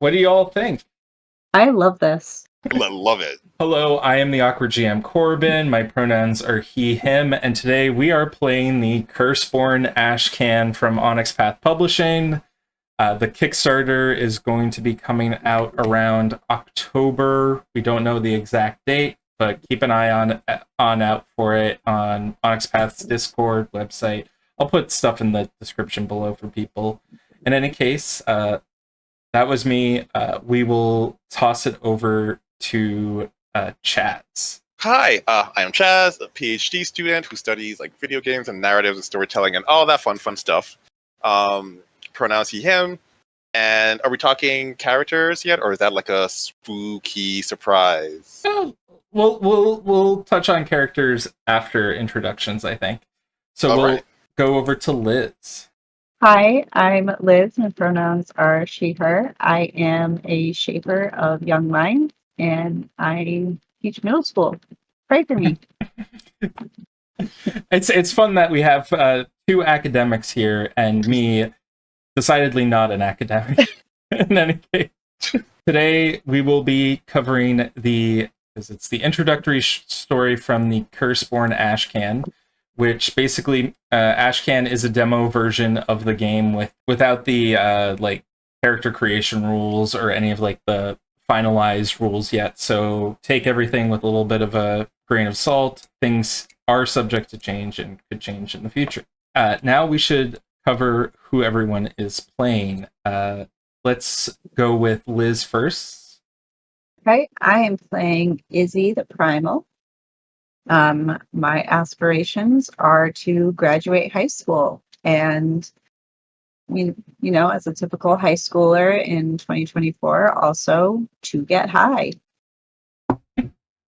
What do you all think? I love this. Love it. Hello, I am the Awkward GM Corbin. My pronouns are he, him, and today we are playing the Curseborne Ashcan from Onyx Path Publishing. The Kickstarter is going to be coming out around October. We don't know the exact date, but keep an eye on out for it on Onyx Path's Discord website. I'll put stuff in the description below for people. In any case, that was me. We will toss it over to Chaz. Hi, I am Chaz, a PhD student who studies like video games and narratives and storytelling and all that fun stuff. Pronouns he, him. And are we talking characters yet, or is that like a spooky surprise? We'll touch on characters after introductions, I think. So we'll go over to Liz. Hi, I'm Liz. My pronouns are she, her. I am a shaper of young minds, and I teach middle school. Pray for me. It's fun that we have two academics here, and me, decidedly not an academic. In any case, today we will be covering it's the introductory story from the Curseborne Ashcan, which basically Ashcan is a demo version of the game without the like character creation rules or any of like the finalized rules yet. So take everything with a little bit of a grain of salt. Things are subject to change and could change in the future. Now we should cover who everyone is playing. Let's go with Liz first. Right, I am playing Izzy the Primal. My aspirations are to graduate high school, and as a typical high schooler in 2024, also to get high.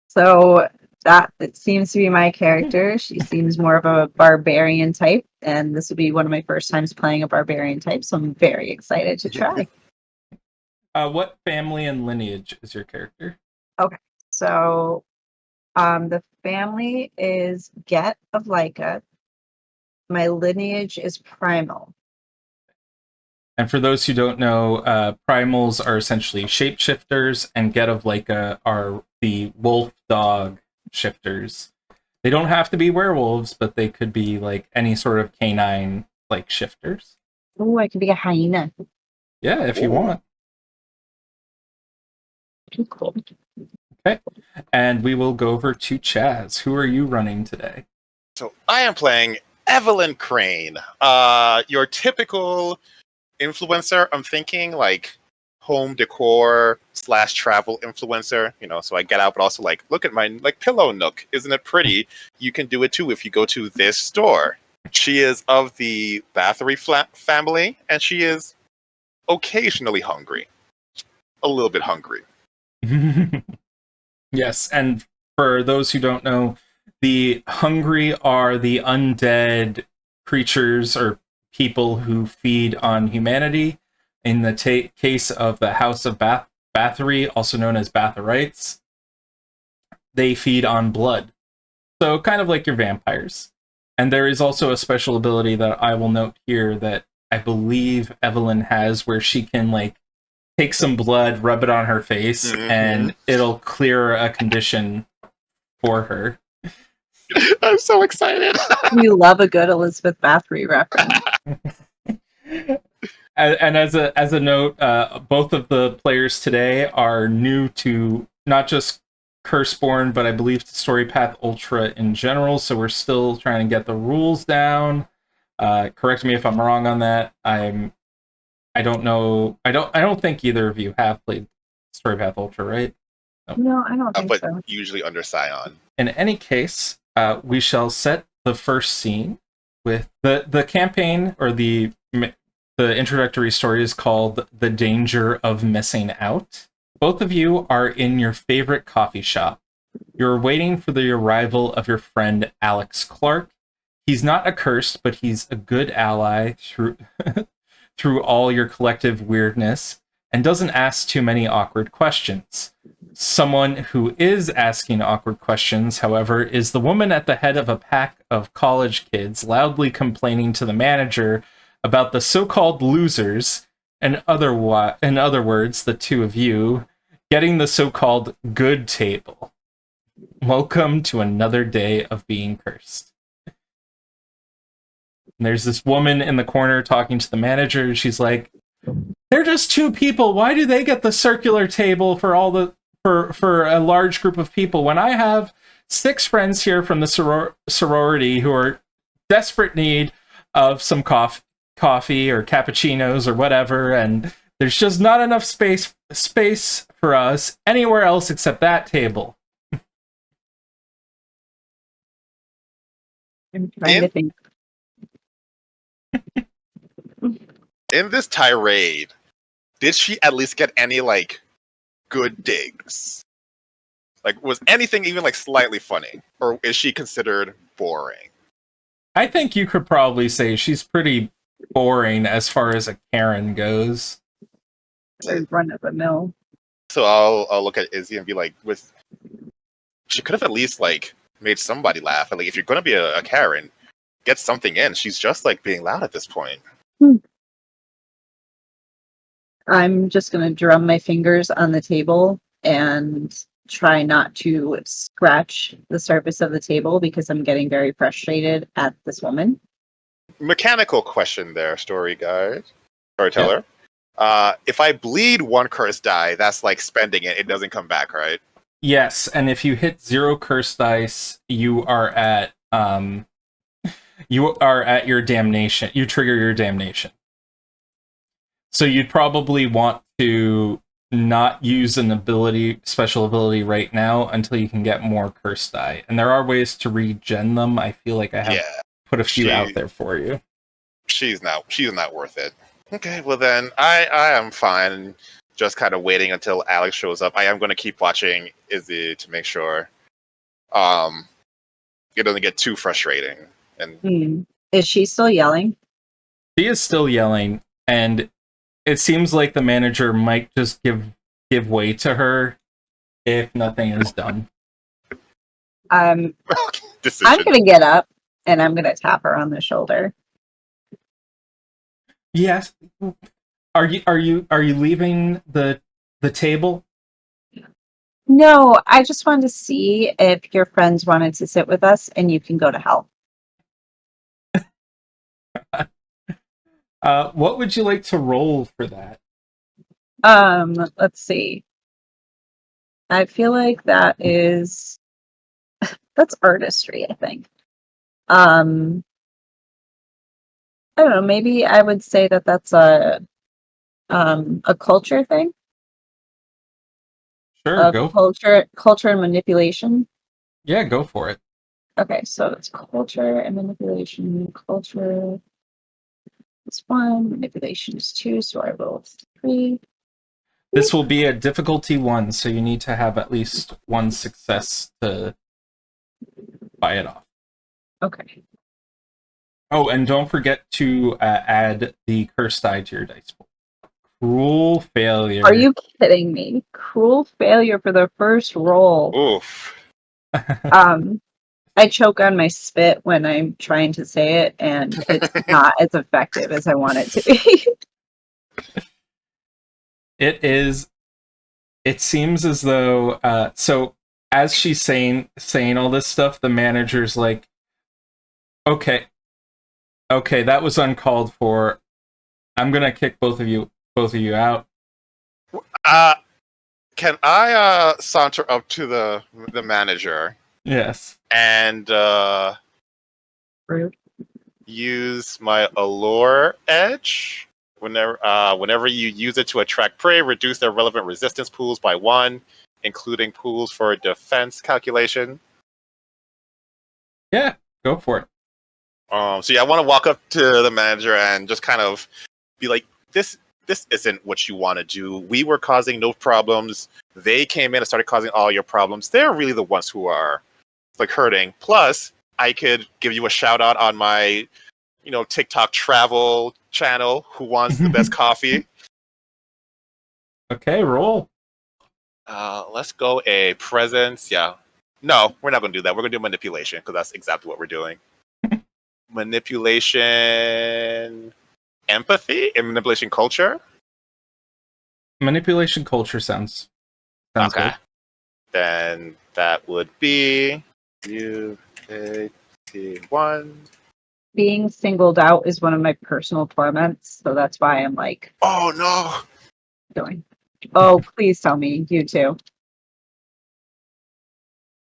So that it seems to be my character. She seems more of a barbarian type, and this will be one of my first times playing a barbarian type, so I'm very excited to try. What family and lineage is your character? Okay, so the family is Get of Lyca. My lineage is Primal. And for those who don't know, primals are essentially shapeshifters, and Get of Lyca are the wolf dog shifters. They don't have to be werewolves, but they could be like any sort of canine like shifters. Oh, I could be a hyena. Yeah, if you want. Too cool. Okay, and we will go over to Chaz. Who are you running today? So I am playing Evelyn Crane, your typical influencer. I'm thinking like home decor / travel influencer. So I get out, but also like, look at my like pillow nook. Isn't it pretty? You can do it too if you go to this store. She is of the Bathory family, and she is occasionally hungry, a little bit hungry. Yes, and for those who don't know, the hungry are the undead creatures or people who feed on humanity. In the case of the House of Bathory, also known as Bathorites, they feed on blood. So kind of like your vampires. And there is also a special ability that I will note here that I believe Evelyn has, where she can like take some blood, rub it on her face, and it'll clear a condition for her. I'm so excited. We love a good Elizabeth Bathory reference. And as a note, both of the players today are new to not just Curseborne, but I believe to Storypath Ultra in general. So we're still trying to get the rules down. Correct me if I'm wrong on that. I don't know. I don't think either of you have played Storypath Ultra, right? No, I don't think but so. Usually under Scion. In any case, we shall set the first scene with the campaign, or the introductory story is called The Danger of Missing Out. Both of you are in your favorite coffee shop. You're waiting for the arrival of your friend Alex Clark. He's not accursed, but he's a good ally through all your collective weirdness, and doesn't ask too many awkward questions. Someone who is asking awkward questions, however, is the woman at the head of a pack of college kids loudly complaining to the manager about the so-called losers In other words, the two of you getting the so-called good table. Welcome to another day of being cursed. And there's this woman in the corner talking to the manager. She's like, "They're just two people. Why do they get the circular table for for a large group of people when I have 6 friends here from the sorority who are desperate need of some coffee or cappuccinos or whatever, and there's just not enough space for us anywhere else except that table." I'm trying to think. In this tirade, did she at least get any like good digs? Like, was anything even like slightly funny, or is she considered boring? I think you could probably say she's pretty boring as far as a Karen goes. Run of the mill. So I'll look at Izzy and be like, she could have at least like made somebody laugh. And like, if you're gonna be a Karen, get something in. She's just like being loud at this point. I'm just going to drum my fingers on the table and try not to scratch the surface of the table because I'm getting very frustrated at this woman. Mechanical question there, storyteller. If I bleed 1 curse die, that's like spending it. It doesn't come back, right? Yes, and if you hit 0 curse dice, you are at your damnation. You trigger your damnation. So you'd probably want to not use an special ability right now until you can get more curse die. And there are ways to regen them. I feel like I have put a few out there for you. She's not worth it. Okay, well then I am fine. Just kind of waiting until Alex shows up. I am going to keep watching Izzy to make sure it doesn't get too frustrating. And Is she still yelling? She is still yelling, and it seems like the manager might just give way to her if nothing is done. I'm going to get up and I'm going to tap her on the shoulder. Yes. Are you leaving the table? No, I just wanted to see if your friends wanted to sit with us, and you can go to hell. What would you like to roll for that? Let's see. I feel like that's artistry, I think. I don't know, maybe I would say that's a culture thing. Sure, go. Culture and manipulation. Yeah, go for it. Okay, so it's culture and manipulation. Culture is 1, manipulation is 2, so I roll 3. This will be a difficulty 1, so you need to have at least 1 success to buy it off. Okay. Oh, and don't forget to add the curse die to your dice pool. Cruel failure. Are you kidding me? Cruel failure for the first roll. Oof. I choke on my spit when I'm trying to say it, and it's not as effective as I want it to be. It is. It seems as though. So as she's saying all this stuff, the manager's like, "Okay, that was uncalled for. I'm gonna kick both of you out." Can I saunter up to the manager? Yes. And use my allure edge. Whenever you use it to attract prey, reduce their relevant resistance pools by 1, including pools for defense calculation. Yeah, go for it. So yeah, I want to walk up to the manager and just kind of be like, this isn't what you want to do. We were causing no problems. They came in and started causing all your problems. They're really the ones who are like hurting. Plus, I could give you a shout out on my, TikTok travel channel. Who wants the best coffee? Okay, roll. Let's go a presence. Yeah. No, we're not going to do that. We're going to do manipulation because that's exactly what we're doing. Manipulation, empathy, and manipulation culture. Manipulation culture sounds Okay. good. Then that would be UAT1. Being singled out is one of my personal torments, so that's why I'm like Oh no! going. Oh, please tell me you too.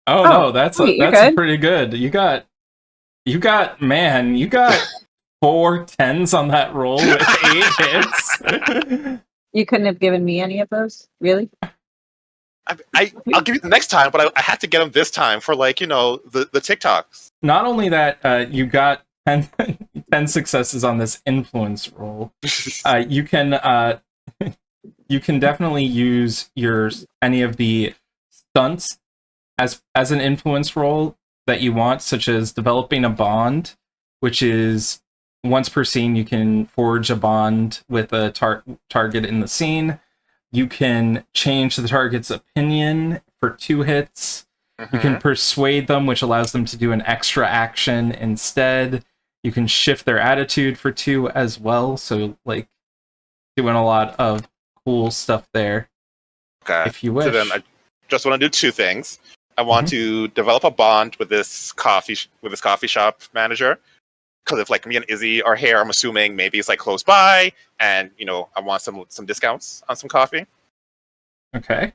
Oh, Oh, no, that's wait, you're that's a good. pretty good. You got 4 10s on that roll with 8 hits. You couldn't have given me any of those, really? I'll give you the next time, but I had to get them this time for the TikToks. Not only that, you got 10, 10 successes on this influence roll. You can definitely use any of the stunts as an influence roll that you want, such as developing a bond, which is once per scene you can forge a bond with a target in the scene. You can change the target's opinion for 2 hits. You can persuade them, which allows them to do an extra action instead. You can shift their attitude for 2 as well. So, like, doing a lot of cool stuff there. Okay. If you wish. So then I just want to do 2 things. I want to develop a bond with this coffee shop manager. Because if like me and Izzy are here, I'm assuming maybe it's like close by, and I want some discounts on some coffee. Okay.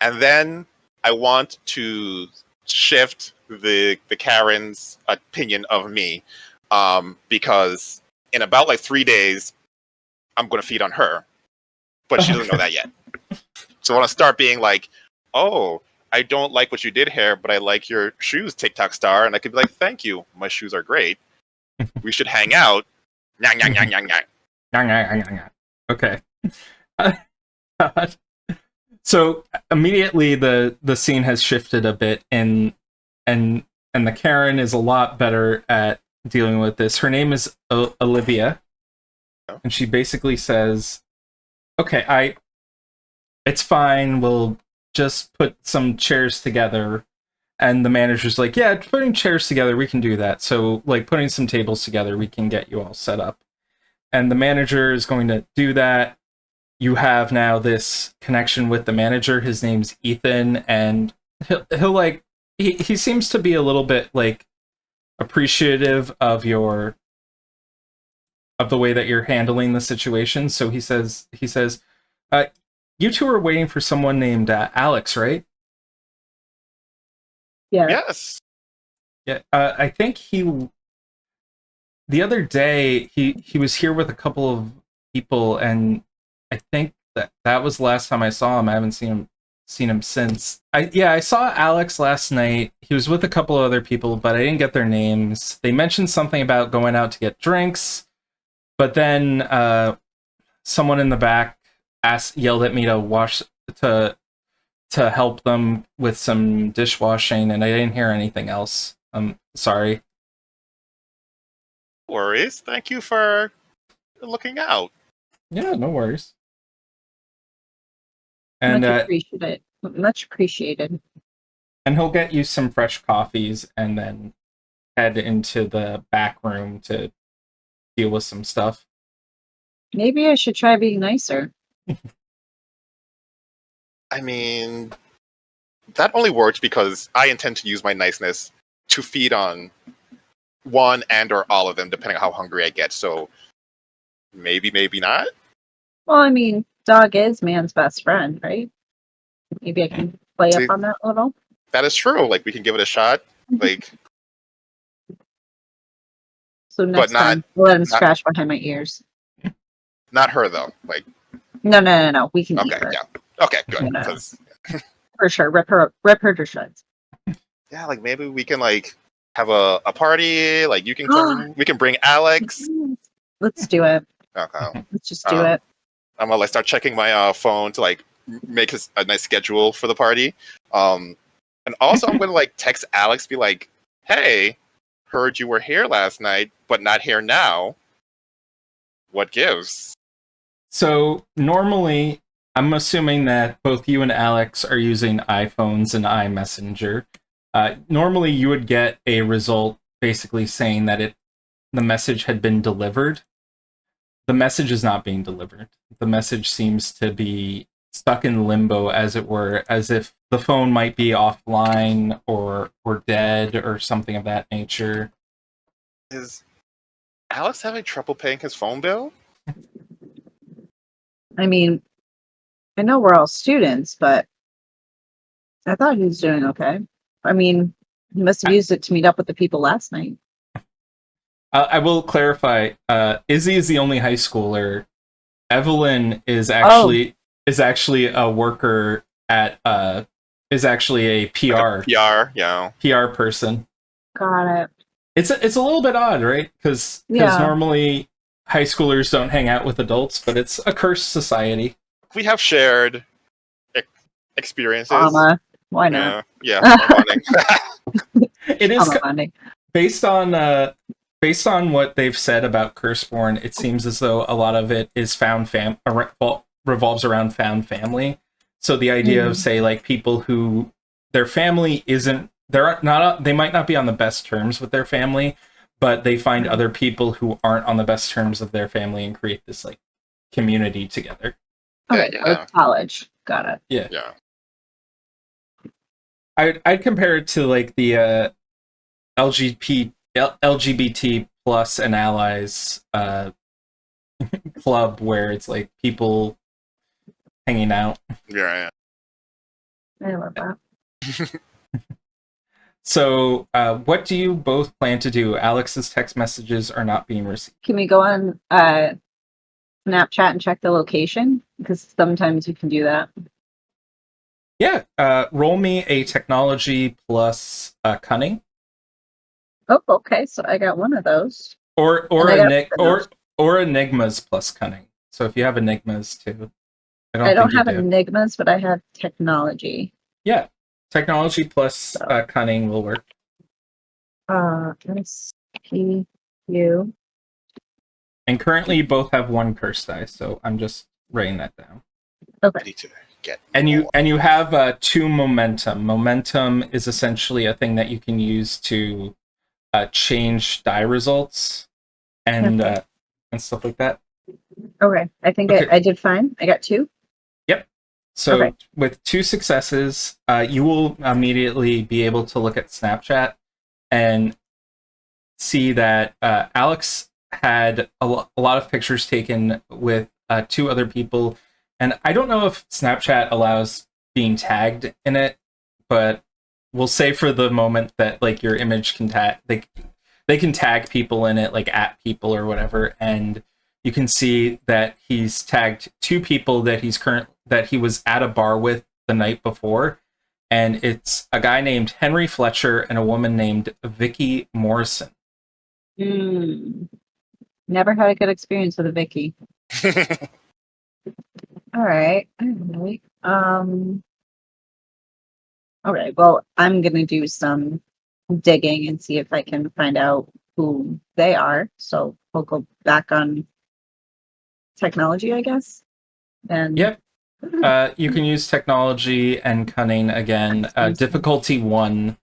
And then I want to shift the Karen's opinion of me, because in about like 3 days, I'm going to feed on her, but she doesn't know that yet. So I want to start being like, oh, I don't like what you did here, but I like your shoes, TikTok star, and I could be like, thank you, my shoes are great. We should hang out. Nyang, nyang, nyang, nyang, nyang. Okay. So immediately the scene has shifted a bit, and the Karen is a lot better at dealing with this. Her name is Olivia, and she basically says, "Okay, it's fine. We'll just put some chairs together." And the manager's like, yeah, putting chairs together, we can do that. So, like, putting some tables together, we can get you all set up. And the manager is going to do that. You have now this connection with the manager. His name's Ethan, and he'll like, he seems to be a little bit, like, appreciative of the way that you're handling the situation. So he says, you 2 are waiting for someone named Alex, right? Yeah. Yes. Yeah, I think the other day he was here with a couple of people, and I think that was the last time I saw him. I haven't seen him since. I saw Alex last night. He was with a couple of other people, but I didn't get their names. They mentioned something about going out to get drinks, but then someone in the back yelled at me to help them with some dishwashing, and I didn't hear anything else. I'm sorry. No worries. Thank you for looking out. Yeah, no worries. And Much appreciated. And he'll get you some fresh coffees and then head into the back room to deal with some stuff. Maybe I should try being nicer. I mean, that only works because I intend to use my niceness to feed on one and or all of them, depending on how hungry I get. So maybe not. Well, I mean, dog is man's best friend, right? Maybe I can play up on that a little. That is true. Like, we can give it a shot. Like, so next time, let him scratch behind my ears. Not her though. Like, no. We can eat her. Yeah. Okay, good. For sure, rip her to shreds. Yeah, like maybe we can like have a party. Like you can come. We can bring Alex. Let's do it. Okay. Let's just do it. I'm gonna like start checking my phone to like make a nice schedule for the party. And also I'm gonna like text Alex, be like, "Hey, heard you were here last night, but not here now. What gives?" So normally, I'm assuming that both you and Alex are using iPhones and iMessenger. Normally, you would get a result basically saying that the message had been delivered. the message is not being delivered. The message seems to be stuck in limbo, as it were, as if the phone might be offline or dead or something of that nature. Is Alex having trouble paying his phone bill? I mean, I know we're all students, but I thought he was doing okay. I mean, he must have used it to meet up with the people last night. I will clarify. Izzy is the only high schooler. Evelyn is actually a worker at is actually a PR PR person. Got it. It's a little bit odd, right? Because normally high schoolers don't hang out with adults, but it's a cursed society. We have shared experiences. Why not? Yeah. It is based on what they've said about Curseborne. It seems as though a lot of it is revolves around found family. So the idea of, say, like, people who their family isn't, they might not be on the best terms with their family, but they find other people who aren't on the best terms of their family and create this, like, community together. Okay, college. Got it. Yeah. I'd compare it to, like, the LGBT plus and allies club, where it's like people hanging out. Yeah. I love that. So, what do you both plan to do? Alex's text messages are not being received. Can we go on Snapchat and check the location? Because sometimes you can do that. Yeah. Roll me a technology plus cunning. Oh, okay. So I got one of those. Or enigmas plus cunning. So if you have enigmas too. I don't have enigmas, but I have technology. Yeah. Technology plus cunning will work. SPU. And currently you both have one curse die, so I'm just writing that down. Okay. I need to get and you have 2 momentum. Momentum is essentially a thing that you can use to change die results and stuff like that. Okay. I think I did fine. I got 2. Yep. So with 2 successes, you will immediately be able to look at Snapchat and see that Alex had a lot of pictures taken with 2 other people. And I don't know if Snapchat allows being tagged in it, but we'll say for the moment that, like, your image can tag, they can tag people in it, like at people or whatever, and you can see that he's tagged 2 people that he was at a bar with the night before, and it's a guy named Henry Fletcher and a woman named Vicky Morrison. Never had a good experience with a Vicky. All right. All right. Well, I'm gonna do some digging and see if I can find out who they are. So we'll go back on technology, I guess. And yep. You can use technology and cunning again. Difficulty 1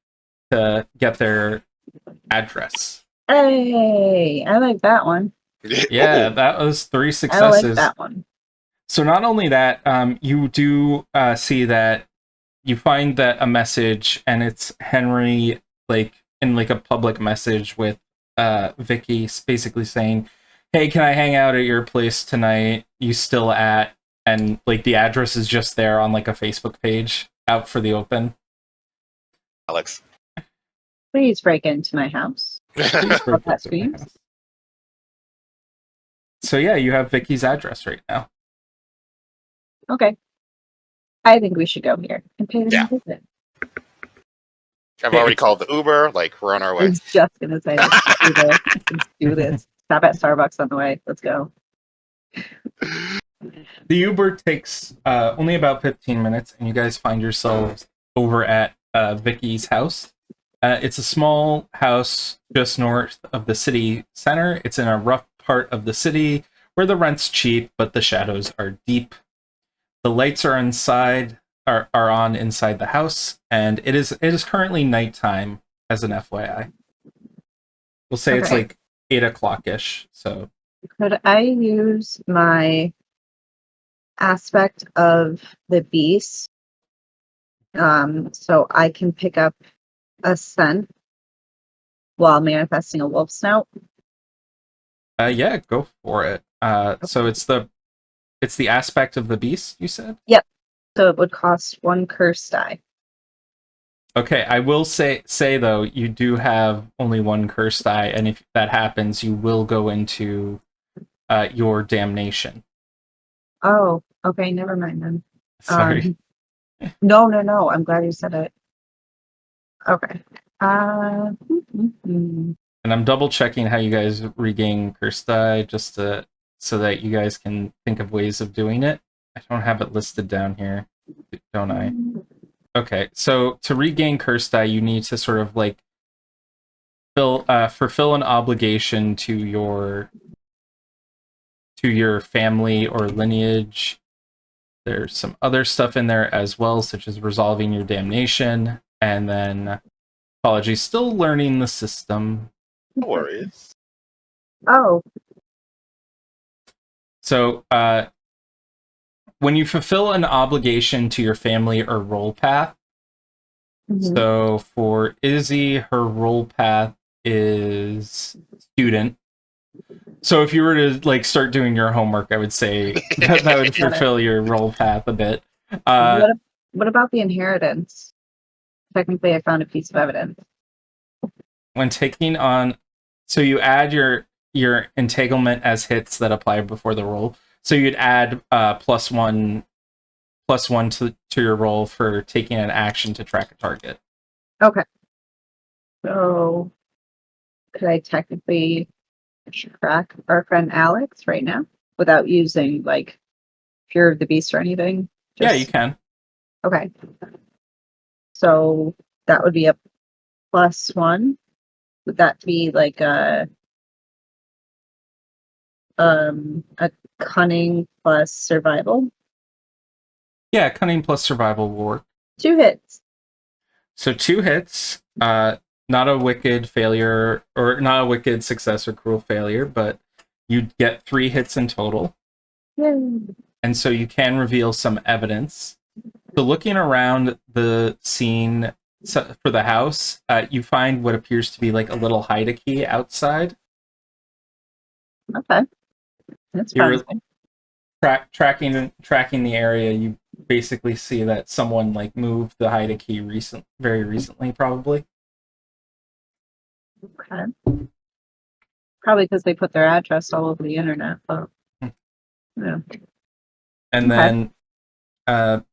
to get their address. Hey, I like that one. Yeah, that was 3 successes. I like that one. So not only that, you do see that you find that a message, and it's Henry, like, in, like, a public message with Vicky, basically saying, "Hey, can I hang out at your place tonight? You still at?" And, like, the address is just there on, like, a Facebook page out for the open. Alex, please break into my house. So yeah, you have Vicky's address right now. Okay. I think we should go here and pay them a visit. I've already called the Uber. Like, we're on our way. I was just going to say, let's do this. Stop at Starbucks on the way. Let's go. The Uber takes only about 15 minutes, and you guys find yourselves over at Vicky's house. It's a small house just north of the city center. It's in a rough part of the city where the rent's cheap, but the shadows are deep. The lights are on inside the house, and it is currently nighttime, as an FYI. We'll say it's like 8 o'clock-ish. So Could I use my aspect of the beast so I can pick up a scent while manifesting a wolf snout? Yeah, go for it. So it's the aspect of the beast, you said? Yep. So it would cost 1 curse die. Okay, I will say though, you do have only 1 curse die, and if that happens, you will go into your damnation. Oh, okay, never mind then. Sorry. No. I'm glad you said it. Okay. Hmm. And I'm double checking how you guys regain curse die, just so that you guys can think of ways of doing it. I don't have it listed down here, don't I? Okay, so to regain curse die, you need to sort of like fulfill an obligation to your family or lineage. There's some other stuff in there as well, such as resolving your damnation, and then apologies, still learning the system. No worries. Oh, So, when you fulfill an obligation to your family or role path, mhm. so for Izzy, her role path is student. So if you were to like start doing your homework, I would say that would fulfill your role path a bit. What about the inheritance? Technically, I found a piece of evidence. When taking on, so you add your entanglement as hits that apply before the roll. So you'd add +1 to your roll for taking an action to track a target. Okay. So, could I technically track our friend Alex right now without using like Fear of the Beast or anything? Yeah, you can. Okay. So that would be a +1. Would that be like a cunning plus survival? Yeah, cunning plus survival will work. 2 hits. So 2 hits, not a wicked failure, or not a wicked success or cruel failure, but you'd get 3 hits in total. Yay. And so you can reveal some evidence. So looking around the scene for the house, you find what appears to be like a little hide-a-key outside. Okay. That's You're promising. tracking the area. You basically see that someone like moved the hide-a-key very recently, probably. Okay. Probably because they put their address all over the internet. But, yeah. And Okay. then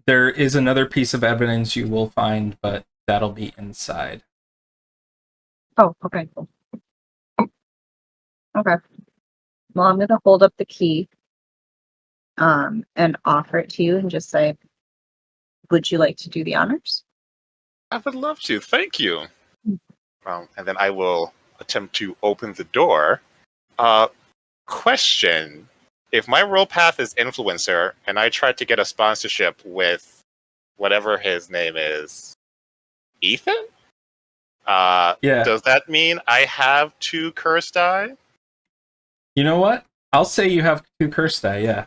there is another piece of evidence you will find, but that'll be inside. Oh, okay, cool. Okay. Well, I'm gonna hold up the key, and offer it to you and just say, would you like to do the honors? I would love to. Thank you. And then I will attempt to open the door. Question. If my role path is influencer and I try to get a sponsorship with whatever his name is, Ethan? Yeah. Does that mean I have 2 curse die? You know what? I'll say you have 2 curse die, yeah.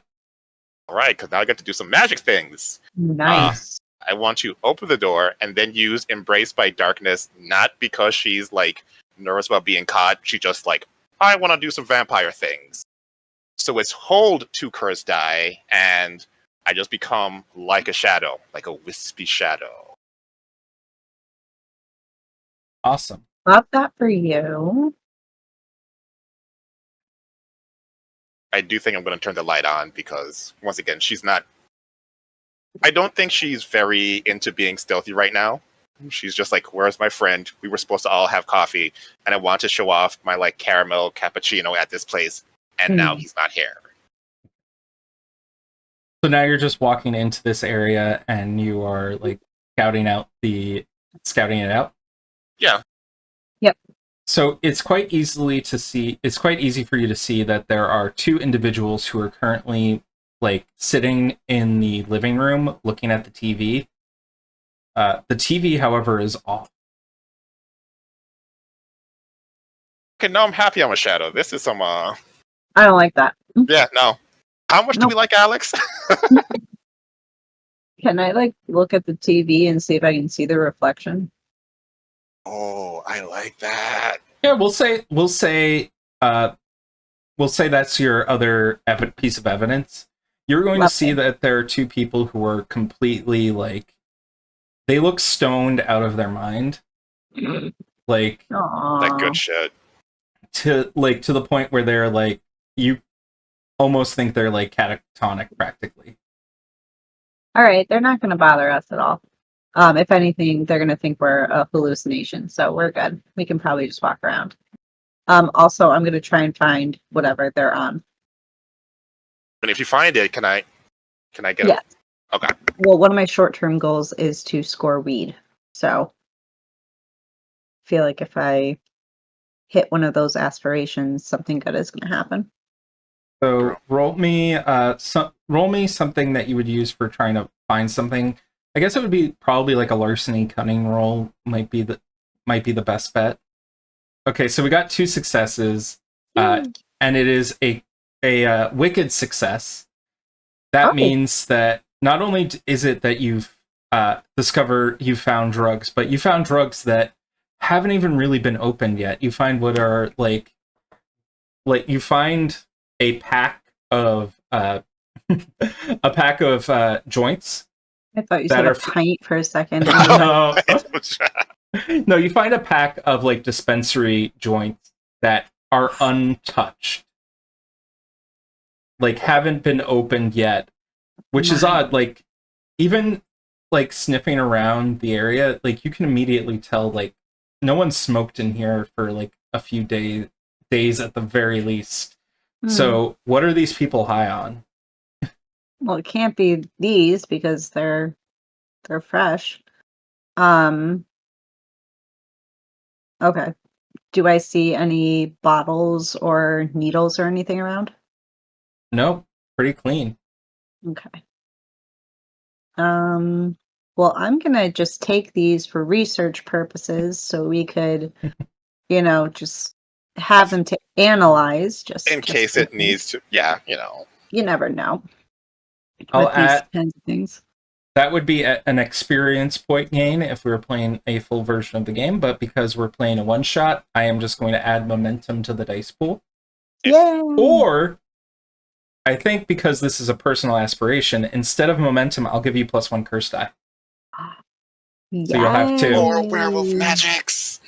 All right, because now I get to do some magic things. Nice. I want to open the door and then use Embrace by Darkness, not because she's like nervous about being caught. She just like, I want to do some vampire things. So it's hold 2 curse die, and I just become like a shadow, like a wispy shadow. Awesome. Love that for you. I do think I'm going to turn the light on because, once again, she's not. I don't think she's very into being stealthy right now. She's just like, where's my friend? We were supposed to all have coffee, and I want to show off my like caramel cappuccino at this place, and now he's not here. So now you're just walking into this area and you are like scouting it out. Yeah. Yep. So it's quite easy for you to see that there are 2 individuals who are currently like sitting in the living room looking at the TV. The TV, however, is off. Okay, now I'm happy I'm a shadow. This is some I don't like that. Yeah, no. How much do we like Alex? Can I like look at the TV and see if I can see the reflection? Oh, I like that. Yeah, we'll say that's your other piece of evidence. You're going to see that there are two people who are completely like, they look stoned out of their mind, like That good shit. to the point where they're like, you almost think they're like catatonic practically. All right, they're not going to bother us at all. If anything, they're going to think we're a hallucination, so we're good. We can probably just walk around. Also, I'm going to try and find whatever they're on. And if you find it, can I get Yes. it? Okay. Well, one of my short-term goals is to score weed, so I feel like if I hit one of those aspirations, something good is going to happen. So roll me something that you would use for trying to find something. I guess it would be probably like a larceny cunning roll might be the best bet. Okay, so we got 2 successes, and it is a wicked success. That means that not only is it that you've you found drugs, but you found drugs that haven't even really been opened yet. You find what are like you find a pack of joints. I thought you said a pint for a second. No. No, you find a pack of like dispensary joints that are untouched, like haven't been opened yet, which is odd. Like even like sniffing around the area, like you can immediately tell like no one smoked in here for like a few days at the very least. So what are these people high on? Well, it can't be these because they're fresh. Okay. Do I see any bottles or needles or anything around? Nope, pretty clean. Okay. Well, I'm gonna just take these for research purposes so we could, just have them to analyze just in case it needs to. Yeah, You never know. I'll with these add kinds of things. that would be an experience point gain if we were playing a full version of the game, but because we're playing a one shot, I am just going to add momentum to the dice pool. Yay! Or I think because this is a personal aspiration, instead of momentum, I'll give you +1 curse die. So you'll have 2. More werewolf magics.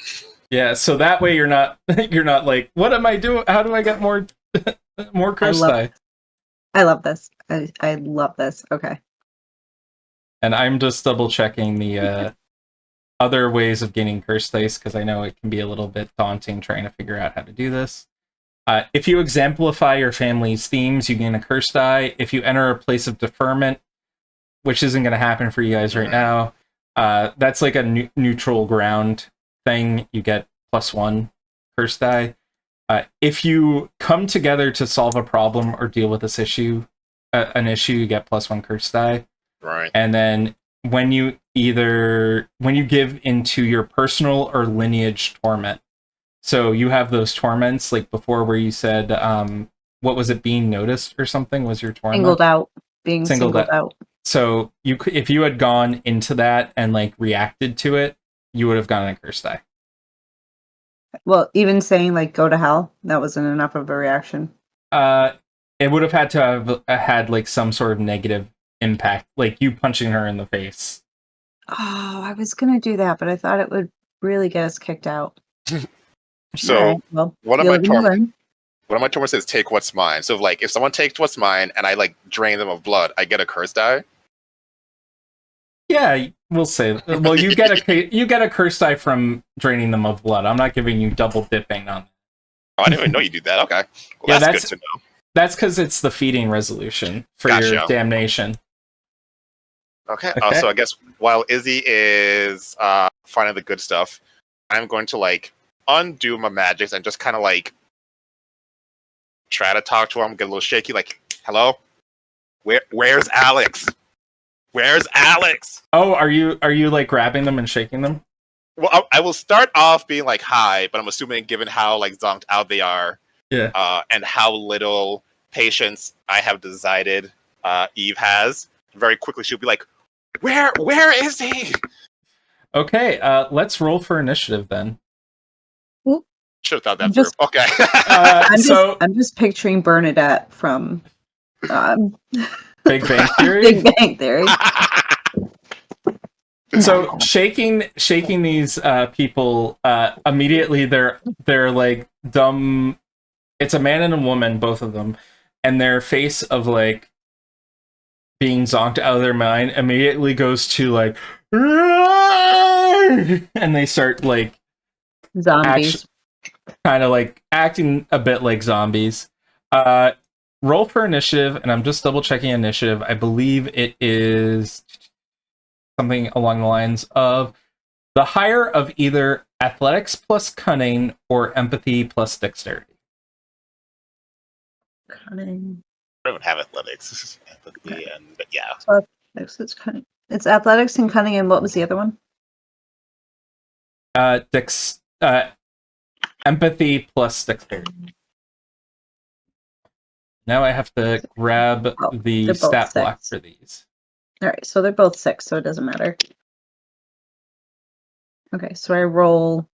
Yeah, so that way you're not like, what am I doing? How do I get more curse die? I love this. I love this. Okay. And I'm just double checking the other ways of gaining curse dice because I know it can be a little bit daunting trying to figure out how to do this. If you exemplify your family's themes, you gain a curse die. If you enter a place of deferment, which isn't going to happen for you guys right now, that's like a neutral ground thing. You get +1 curse die. If you come together to solve a problem or deal with this issue, you get +1 curse die. Right. And then when you give into your personal or lineage torment. So you have those torments like before where you said, what was it, being noticed or something was your torment? Singled out. Being singled out. So if you had gone into that and like reacted to it, you would have gotten a curse die. Well, even saying like go to hell, that wasn't enough of a reaction. It would have had to have had like some sort of negative impact, like you punching her in the face. Oh, I was gonna do that, but I thought it would really get us kicked out. So right, well, one of my torments says take what's mine. So like if someone takes what's mine and I like drain them of blood, I get a curse die. Yeah, we'll say. Well, you get a curse die from draining them of blood. I'm not giving you double dipping on. Oh, I didn't even know you do that. Okay, well, that's good to know. That's because it's the feeding resolution for your damnation. Okay. So I guess while Izzy is finding the good stuff, I'm going to like undo my magics and just kind of like try to talk to him, get a little shaky, like, hello? Where's Alex? Where's Alex? Oh, are you like grabbing them and shaking them? Well, I will start off being like, hi, but I'm assuming given how like zonked out they are, and how little patience I have decided Eve has. Very quickly, she'll be like, "Where is he?" Okay, let's roll for initiative then. Should have thought that I'm through. just- Okay. I'm just picturing Bernadette from Big Bang Theory. Big Bang Theory. So shaking these people immediately, they're like dumb. It's a man and a woman, both of them, and their face of like being zonked out of their mind immediately goes to like, and they start like Zombies. kind of like acting a bit like zombies. Roll for initiative, and I'm just double checking initiative. I believe it is something along the lines of the higher of either athletics plus cunning or empathy plus dexterity. Cunning. I don't have athletics, empathy, but yeah. It's cunning. It's athletics and cunning, and what was the other one? Empathy plus dexterity. Now I have to grab the stat block for these. All right, so they're both 6, so it doesn't matter. Okay, so I roll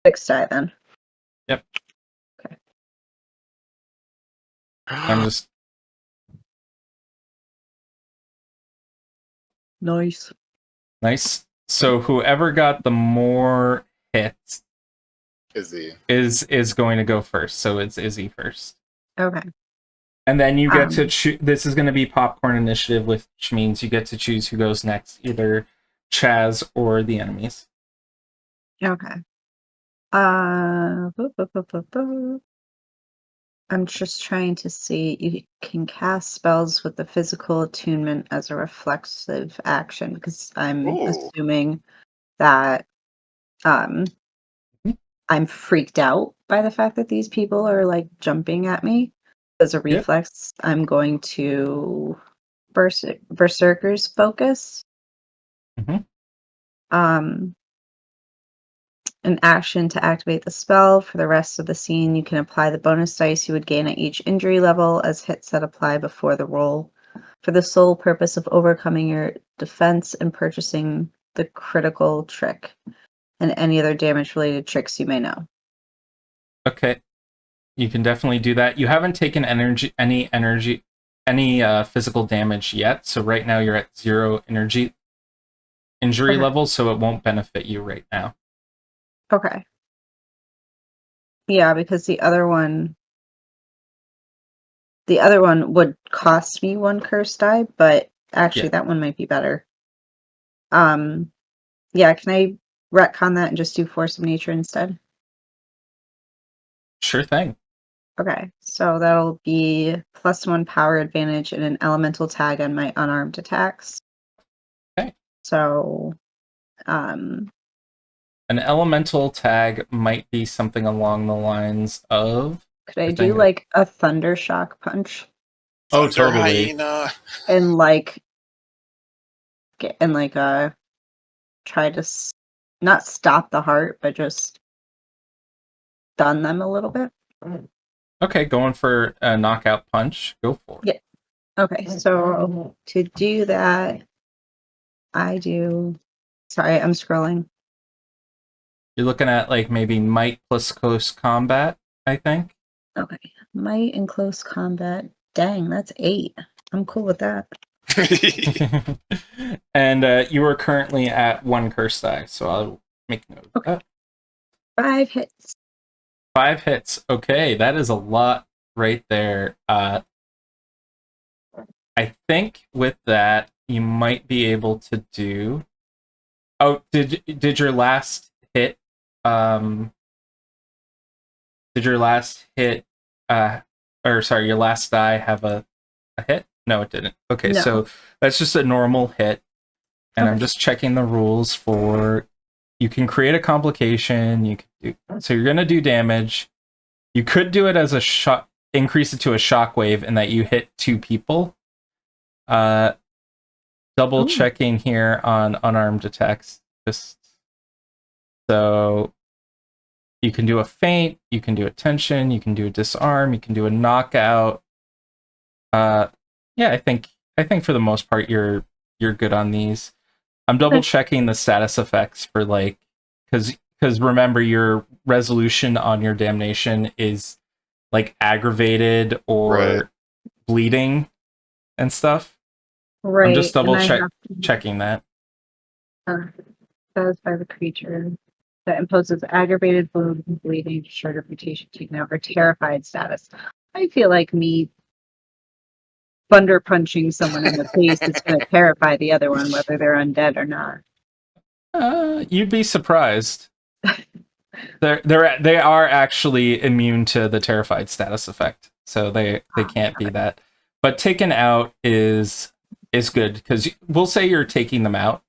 6 die then. Yep. Okay. I'm just Nice. So whoever got the more hits is going to go first. So it's Izzy first. Okay. And then you get to choose. This is going to be popcorn initiative, which means you get to choose who goes next, either Chaz or the enemies. Okay. I'm just trying to see. You can cast spells with the physical attunement as a reflexive action, because I'm assuming that I'm freaked out by the fact that these people are like jumping at me. As a reflex, I'm going to Berserker's Focus. An action to activate the spell. For the rest of the scene, you can apply the bonus dice you would gain at each injury level as hits that apply before the roll, for the sole purpose of overcoming your defense and purchasing the critical trick and any other damage-related tricks you may know. Okay. You can definitely do that. You haven't taken any physical damage yet, so right now you're at 0 injury level, so it won't benefit you right now. Okay. Yeah, because the other one would cost me 1 curse die, but actually that one might be better. Yeah, can I retcon that and just do Force of Nature instead? Sure thing. Okay, so that'll be +1 power advantage and an elemental tag on my unarmed attacks. Okay. So, an elemental tag might be something along the lines of. Could I do like a thunder shock punch? Oh, totally. Hyena. And like try to not stop the heart, but just stun them a little bit. Okay, going for a knockout punch. Go for it. Yeah. Okay, so to do that, I do. Sorry, I'm scrolling. You're looking at like maybe might plus close combat, I think. Okay, might and close combat. Dang, that's 8. I'm cool with that. And you are currently at 1 curse die, so I'll make note of that. 5 hits. 5 hits. Okay, that is a lot right there. I think with that you might be able to do. Oh, did your last hit? Did your last hit? Or sorry, your last die have a hit? No, it didn't. Okay, No. so that's just a normal hit, and Okay. I'm just checking the rules for. You can create a complication. You can do so. You're gonna do damage. You could do it as a shot, increase it to a shockwave, and that you hit 2 people. Double checking here on unarmed attacks. Just so You can do a feint, you can do a tension, you can do a disarm, you can do a knockout. Yeah, I think for the most part you're good on these. I'm double checking the status effects for like because remember your resolution on your damnation is like aggravated or Right. bleeding and stuff. Right. I'm just double and I have to- checking that. Satisfy the creature that imposes aggravated wound, bleeding, short reputation taken out, or terrified status. I feel like me thunder punching someone in the face is going to terrify the other one, whether they're undead or not. You'd be surprised. They are actually immune to the terrified status effect, so they can't be that. But taken out is good because we'll say you're taking them out.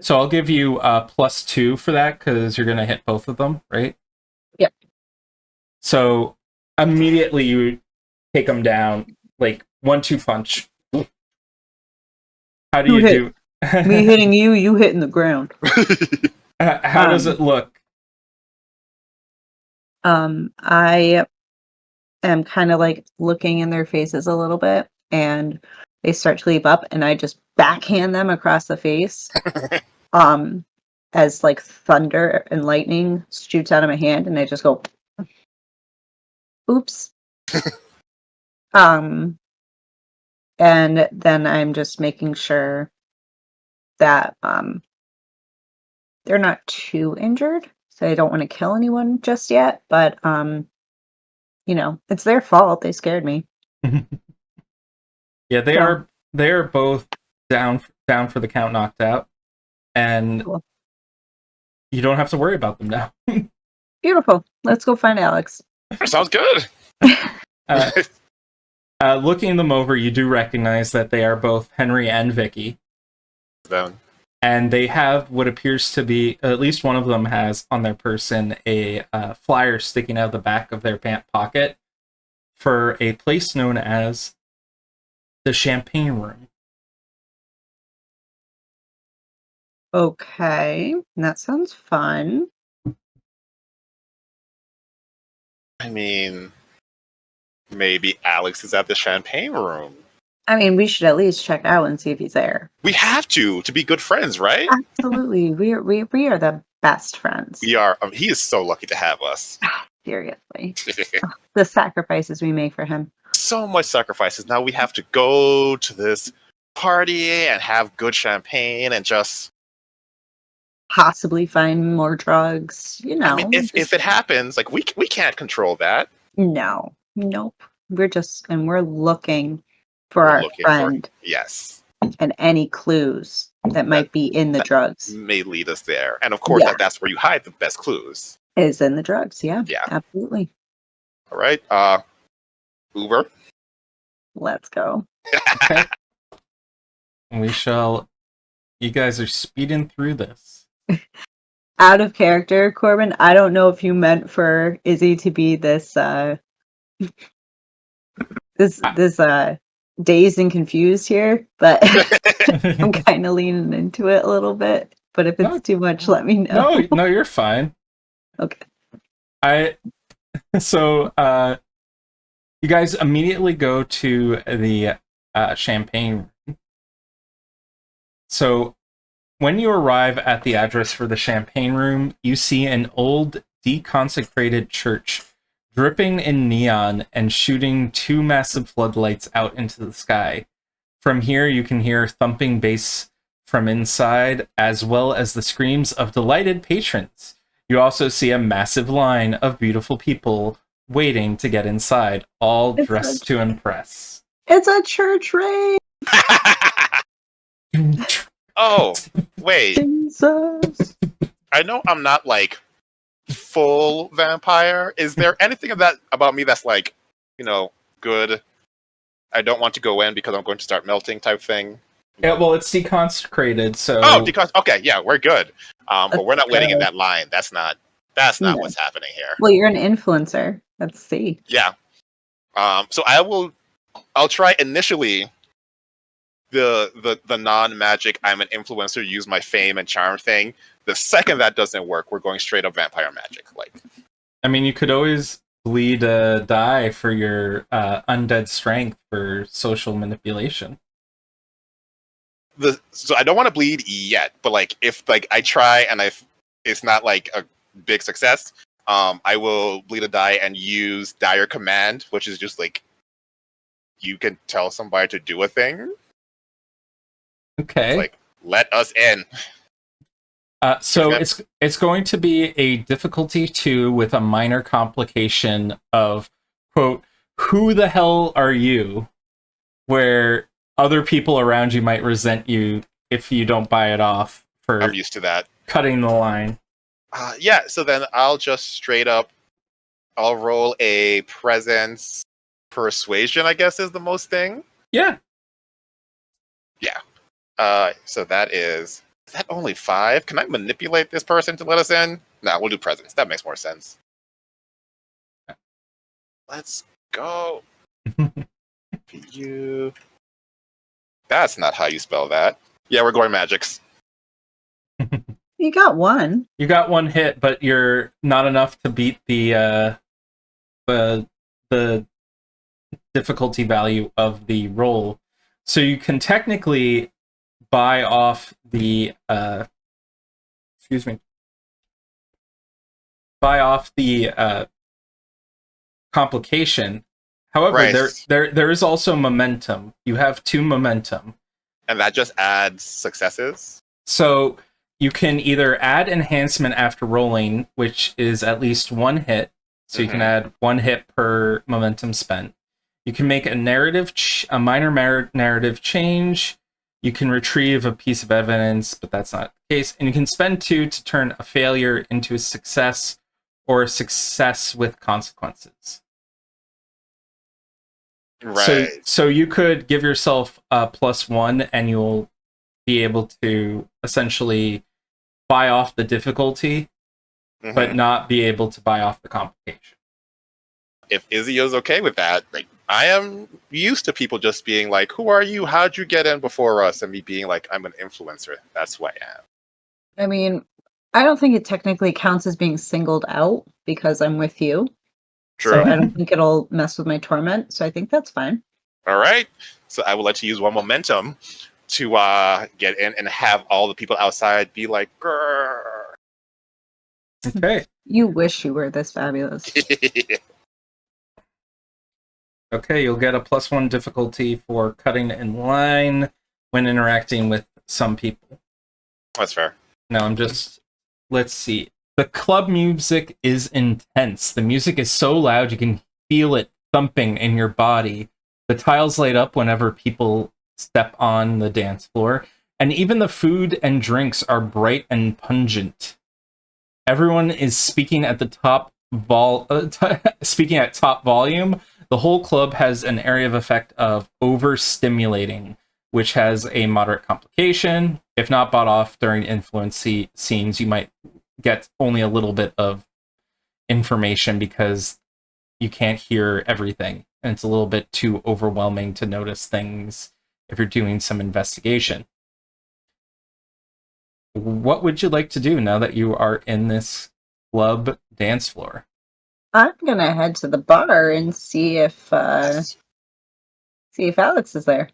So I'll give you +2 for that because you're gonna hit both of them, right? Yep. So immediately you take them down, like 1-2 punch. How do Who you hit? do? Me hitting you, you hitting the ground. How does it look? I am kind of like looking in their faces a little bit, and they start to leap up, and I just backhand them across the face. As like thunder and lightning shoots out of my hand, and I just go, oops. And then I'm just making sure that they're not too injured. So I don't want to kill anyone just yet, but it's their fault. They scared me. Yeah, they are both down for the count, knocked out, and Cool. you don't have to worry about them now. Beautiful. Let's go find Alex. Sounds good. Looking them over, you do recognize that they are both Henry and Vicky. Then. And they have what appears to be, at least one of them has on their person, a flyer sticking out of the back of their pant pocket for a place known as the Champagne Room. Okay, that sounds fun. I mean, maybe Alex is at the Champagne Room. I mean, we should at least check out and see if he's there. We have to be good friends, right? Absolutely. We are the best friends. We are. He is so lucky to have us. Seriously. The sacrifices we make for him. So much sacrifices. Now we have to go to this party and have good champagne and just possibly find more drugs. I mean, if it happens, like we can't control that. No. Nope. We're looking for our friend. Yes. And any clues that might be in the drugs may lead us there. And of course, that's where you hide the best clues. Is in the drugs. Yeah. Yeah. Absolutely. All right. Uber. Let's go. Okay. You guys are speeding through this. Out of character, Corbin, I don't know if you meant for Izzy to be this dazed and confused here, but I'm kind of leaning into it a little bit. But if it's too much, let me know. No, you're fine. Okay. So you guys immediately go to the champagne room. So when you arrive at the address for the champagne room, you see an old deconsecrated church dripping in neon and shooting 2 massive floodlights out into the sky. From here, you can hear thumping bass from inside, as well as the screams of delighted patrons. You also see a massive line of beautiful people waiting to get inside, all dressed to impress. It's a church rave! Oh, wait. Jesus. I know I'm not like full vampire. Is there anything about me that's like, good? I don't want to go in because I'm going to start melting type thing. Yeah, well, it's deconsecrated, so. Oh, okay, yeah, we're good. But we're not waiting in that line. That's not what's happening here. Well, you're an influencer. Let's see. Yeah. So I'll try initially the non-magic I'm an influencer, use my fame and charm thing. The second that doesn't work, we're going straight up vampire magic. Like I mean, you could always bleed a die for your undead strength for social manipulation. So I don't want to bleed yet, but like if like I try and it's not like a big success, I will bleed a die and use dire command, which is just like you can tell somebody to do a thing. Okay. It's like, let us in. So it's going to be a difficulty 2 with a minor complication of, quote, who the hell are you? Where other people around you might resent you if you don't buy it off for I'm used to that. Cutting the line. Yeah, so then I'll just straight up, I'll roll a presence persuasion, I guess is the most thing. Yeah. Yeah. So that is that only 5? Can I manipulate this person to let us in? No, we'll do presence. That makes more sense. Let's go. You. That's not how you spell that. Yeah, we're going magics. You got one. You got 1 hit, but you're not enough to beat the difficulty value of the roll. So you can technically buy off the complication. However, Right. there is also momentum. You have 2 momentum. And that just adds successes? So you can either add enhancement after rolling, which is at least 1 hit. So you can add 1 hit per momentum spent. You can make a minor narrative change. You can retrieve a piece of evidence, but that's not the case. And you can spend 2 to turn a failure into a success or a success with consequences. Right. So you could give yourself a +1 and you'll be able to essentially buy off the difficulty, but not be able to buy off the complication. If Izzy is okay with that, like I am used to people just being like, who are you? How'd you get in before us? And me being like, I'm an influencer. That's who I am. I mean, I don't think it technically counts as being singled out because I'm with you. True. So I don't think it'll mess with my torment. So I think that's fine. All right. So I would like to use 1 momentum to get in and have all the people outside be like, grrr. Okay. You wish you were this fabulous. Okay, you'll get a +1 difficulty for cutting in line when interacting with some people. That's fair. Now let's see. The club music is intense. The music is so loud you can feel it thumping in your body. The tiles light up whenever people step on the dance floor, and even the food and drinks are bright and pungent. Everyone is speaking at the top speaking at top volume. The whole club has an area of effect of overstimulating, which has a moderate complication. If not bought off during influence scenes, you might get only a little bit of information because you can't hear everything, and it's a little bit too overwhelming to notice things if you're doing some investigation. What would you like to do now that you are in this club dance floor? I'm gonna head to the bar and see if Alex is there.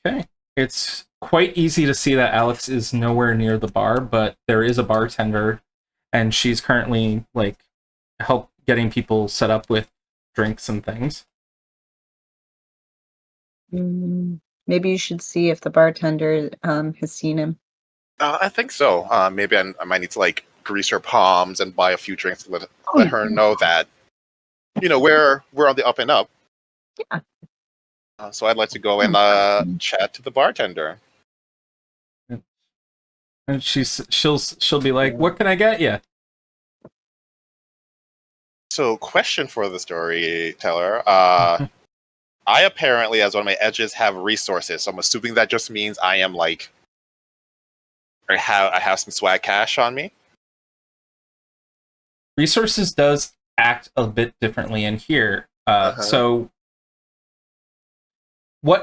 Okay. It's quite easy to see that Alex is nowhere near the bar, but there is a bartender, and she's currently like getting people set up with drinks and things. Maybe you should see if the bartender has seen him. I think so. Maybe I might need to like grease her palms and buy a few drinks to let her know that, we're on the up and up. Yeah. So I'd like to go and chat to the bartender. And she'll be like, "What can I get you?" So, question for the storyteller. I apparently, as one of my edges, have resources. So I'm assuming that just means I am like, I have some swag cash on me. Resources does act a bit differently in here. So,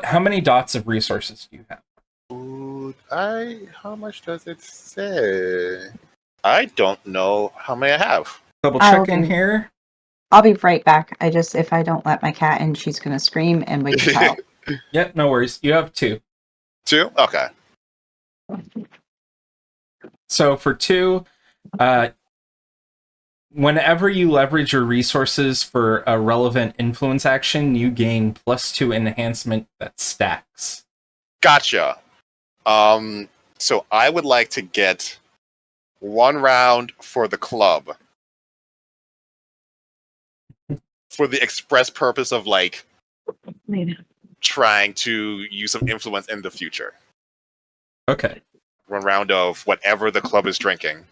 how many dots of resources do you have? How much does it say? I don't know how many I have. Double I'll check in be- here. I'll be right back. If I don't let my cat in, she's gonna scream and wake the child. Yep, no worries. You have 2. 2? Okay. So for 2, whenever you leverage your resources for a relevant influence action, you gain +2 enhancement that stacks. Gotcha. So I would like to get 1 round for the club. For the express purpose of, like, trying to use some influence in the future. Okay. 1 round of whatever the club is drinking.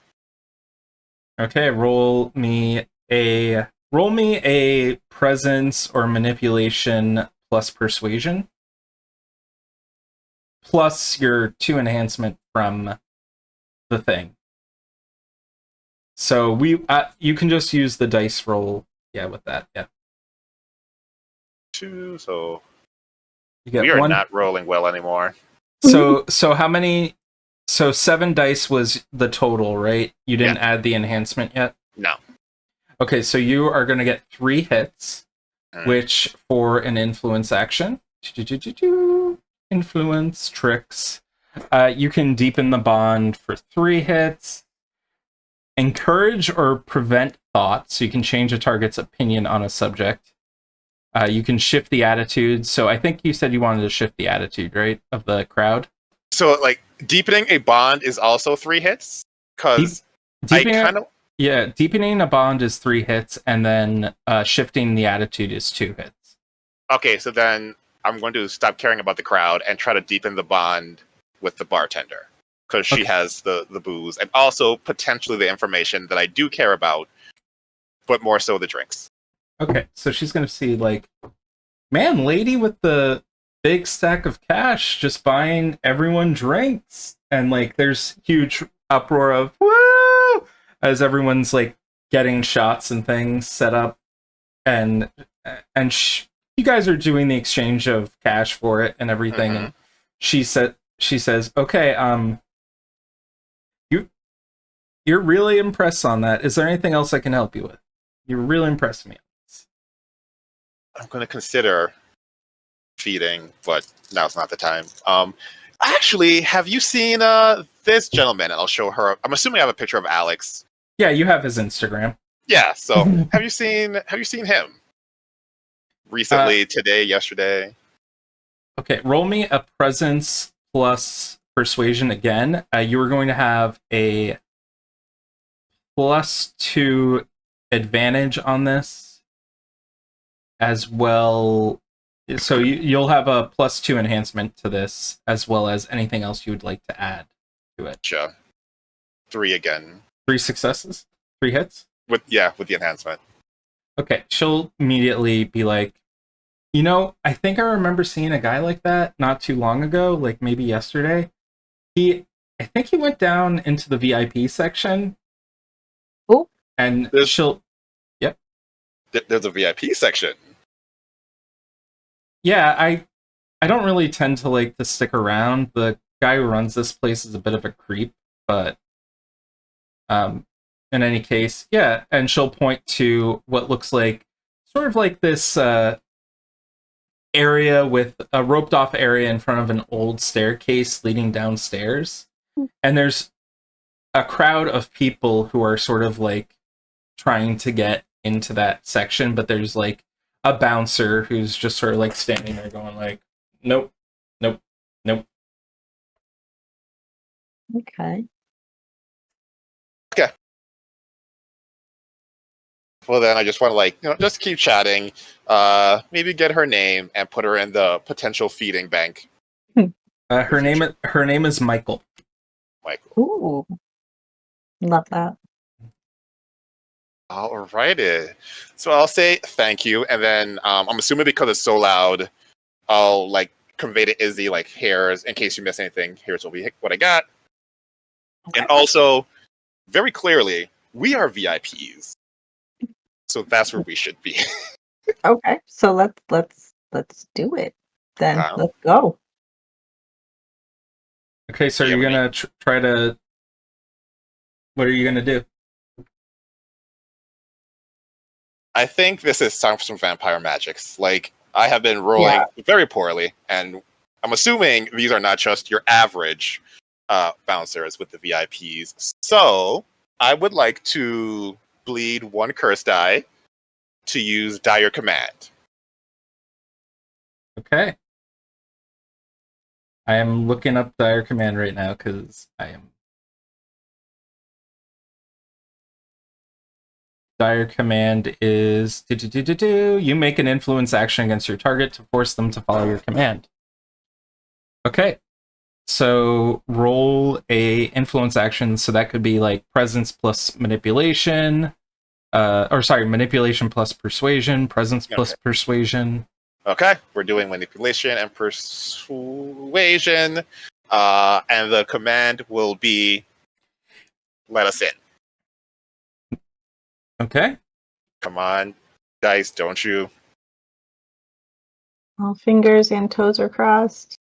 Okay, roll me a presence or manipulation plus persuasion. Plus your 2 enhancement from the thing. So you can just use the dice roll, with that, yeah. 2, so You get we are 1. not rolling well anymore. So how many? So 7 dice was the total, right? You didn't add the enhancement yet? No. Okay, so you are going to get 3 hits, Mm. which for an influence action, influence tricks, you can deepen the bond for 3 hits. Encourage or prevent thought, so you can change a target's opinion on a subject. You can shift the attitude. So I think you said you wanted to shift the attitude, right, of the crowd? So, like, deepening a bond is also 3 hits? Because I kind of... Yeah, deepening a bond is 3 hits, and then shifting the attitude is 2 hits. Okay, so then I'm going to stop caring about the crowd and try to deepen the bond with the bartender. Because she has the booze, and also potentially the information that I do care about, but more so the drinks. Okay, so she's going to see, like, man, lady with the big stack of cash just buying everyone drinks. And, like, there's huge uproar of, woo! As everyone's, like, getting shots and things set up. And you guys are doing the exchange of cash for it and everything. Mm-hmm. And she says, okay, You're really impressed on that. Is there anything else I can help you with? You really impressed me on this. I'm going to consider feeding, but now's not the time. Actually, have you seen this gentleman? And I'll show her. I'm assuming I have a picture of Alex. Yeah, you have his Instagram. Yeah. So have you seen him recently? Today? Yesterday? Okay. Roll me a presence plus persuasion again. You were going to have a +2 advantage on this as well. So you'll have a +2 enhancement to this, as well as anything else you would like to add to it. Sure. 3 again. 3 successes? 3 hits? With the enhancement. Okay, she'll immediately be like, I think I remember seeing a guy like that not too long ago, like maybe yesterday. I think he went down into the VIP section. Oh. And Yep. There's a VIP section. Yeah, I don't really tend to like to stick around. The guy who runs this place is a bit of a creep, but in any case, yeah, and she'll point to what looks like sort of like this area with a roped off area in front of an old staircase leading downstairs. And there's a crowd of people who are sort of like trying to get into that section, but there's like a bouncer who's just sort of like standing there going like, nope, nope, nope. Okay. Okay. Well, then I just want to just keep chatting. Maybe get her name and put her in the potential feeding bank. Her name is Michael. Michael. Ooh. Love that. Alrighty. So I'll say thank you, and then I'm assuming because it's so loud, I'll convey to Izzy here's, in case you miss anything, here's what I got. Okay. And also, very clearly, we are VIPs. So that's where we should be. Okay. So let's do it. Then Wow. let's go. Okay, so Yeah, you're gonna try to What are you gonna do? I think this is some vampire magics. Like, I have been rolling very poorly, and I'm assuming these are not just your average bouncers with the VIPs. So I would like to bleed one curse die to use Dire Command. Okay. I am looking up Dire Command right now because I am. Dire Command is you make an influence action against your target to force them to follow your command. Okay. So roll a influence action, so that could be like presence plus manipulation. Manipulation plus persuasion, presence plus persuasion. Okay, we're doing manipulation and persuasion. And the command will be let us in. Okay. Come on, dice, don't you? All fingers and toes are crossed.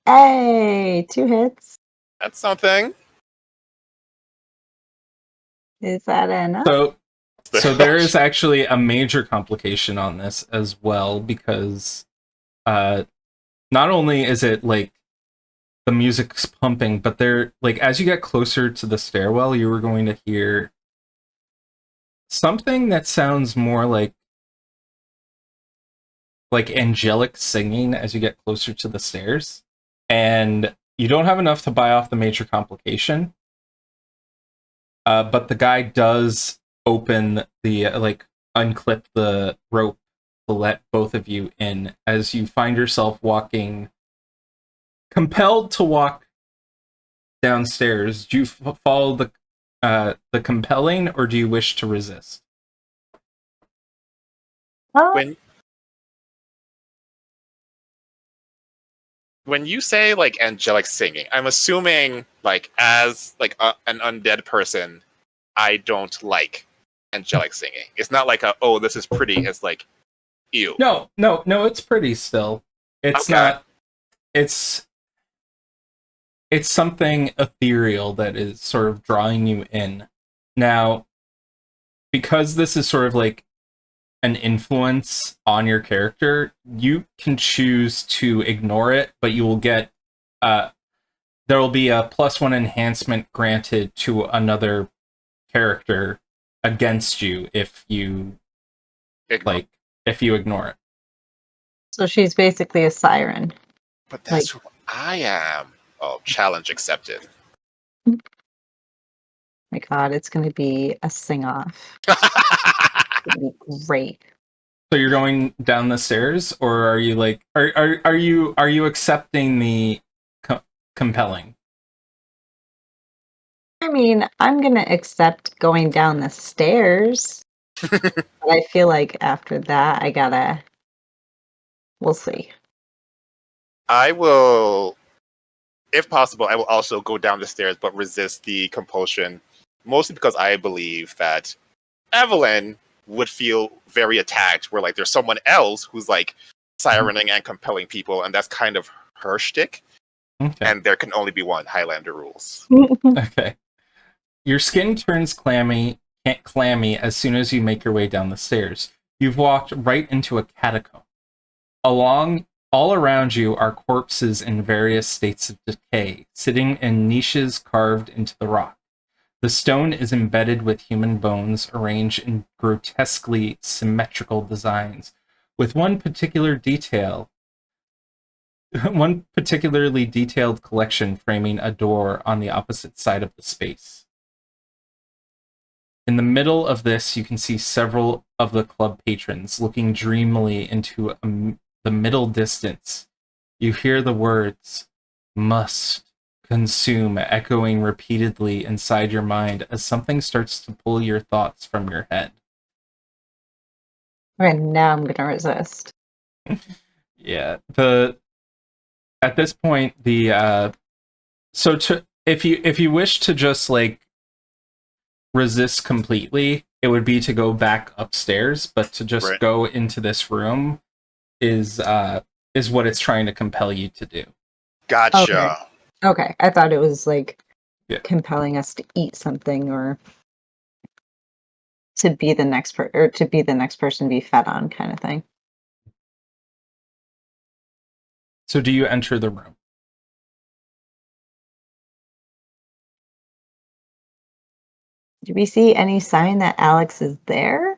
Hey, 2 hits. That's something. Is that enough? So there is actually a major complication on this as well, because not only is it like the music's pumping, but there, like, as you get closer to the stairwell, you were going to hear something that sounds more like angelic singing as you get closer to the stairs, and you don't have enough to buy off the major complication. But the guy does open the unclip the rope to let both of you in as you find yourself compelled to walk downstairs. Do you follow the compelling, or do you wish to resist? When you say like angelic singing, I'm assuming like as like an undead person, I don't like angelic singing. It's not like oh, this is pretty. It's like, ew. No, it's pretty still. It's okay. not. It's something ethereal that is sort of drawing you in. Now, because this is sort of like an influence on your character, you can choose to ignore it, but you will get there will be a +1 enhancement granted to another character against you if you ignore it. So she's basically a siren. But that's who I am. Oh, challenge accepted. My God, it's going to be a sing-off. It's going to be great. So you're going down the stairs, or are you like are you accepting the compelling? I mean, I'm going to accept going down the stairs. But I feel like after that, we'll see. I will, if possible, I will also go down the stairs, but resist the compulsion, mostly because I believe that Evelyn would feel very attacked, where like there's someone else who's like sirening and compelling people, and that's kind of her shtick. Okay. And there can only be one. Highlander rules. Okay. Your skin turns clammy as soon as you make your way down the stairs. You've walked right into a catacomb. All around you are corpses in various states of decay, sitting in niches carved into the rock. The stone is embedded with human bones arranged in grotesquely symmetrical designs, with one particularly detailed collection framing a door on the opposite side of the space. In the middle of this, you can see several of the club patrons looking dreamily into the middle distance. You hear the words, "must consume," echoing repeatedly inside your mind as something starts to pull your thoughts from your head. Okay, now I'm going to resist. Yeah. At this point, if you wish to just like resist completely, it would be to go back upstairs, but to just go into this room is what it's trying to compel you to do. Gotcha. Okay. I thought it was like compelling us to eat something or to be the next or to be the next person to be fed on, kind of thing. So do you enter the room? Do we see any sign that Alex is there?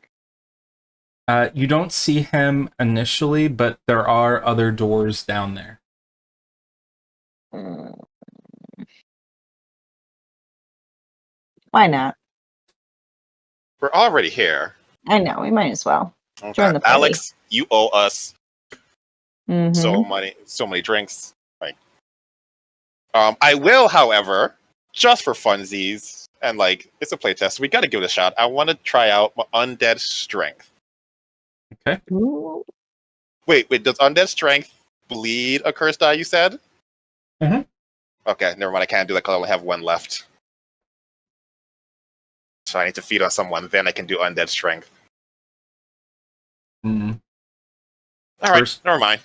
You don't see him initially, but there are other doors down there. Why not? We're already here. I know, we might as well. Okay. Join the party. Alex, you owe us Mhm. so many drinks. Like, I will, however, just for funsies, and like it's a playtest, we got to give it a shot. I want to try out my undead strength. Okay. Ooh. Wait, does undead strength bleed a curse die? You said. Mhm. Okay, never mind. I can't do that because I only have one left. So I need to feed on someone. Then I can do undead strength. Mm. All right, First- never mind.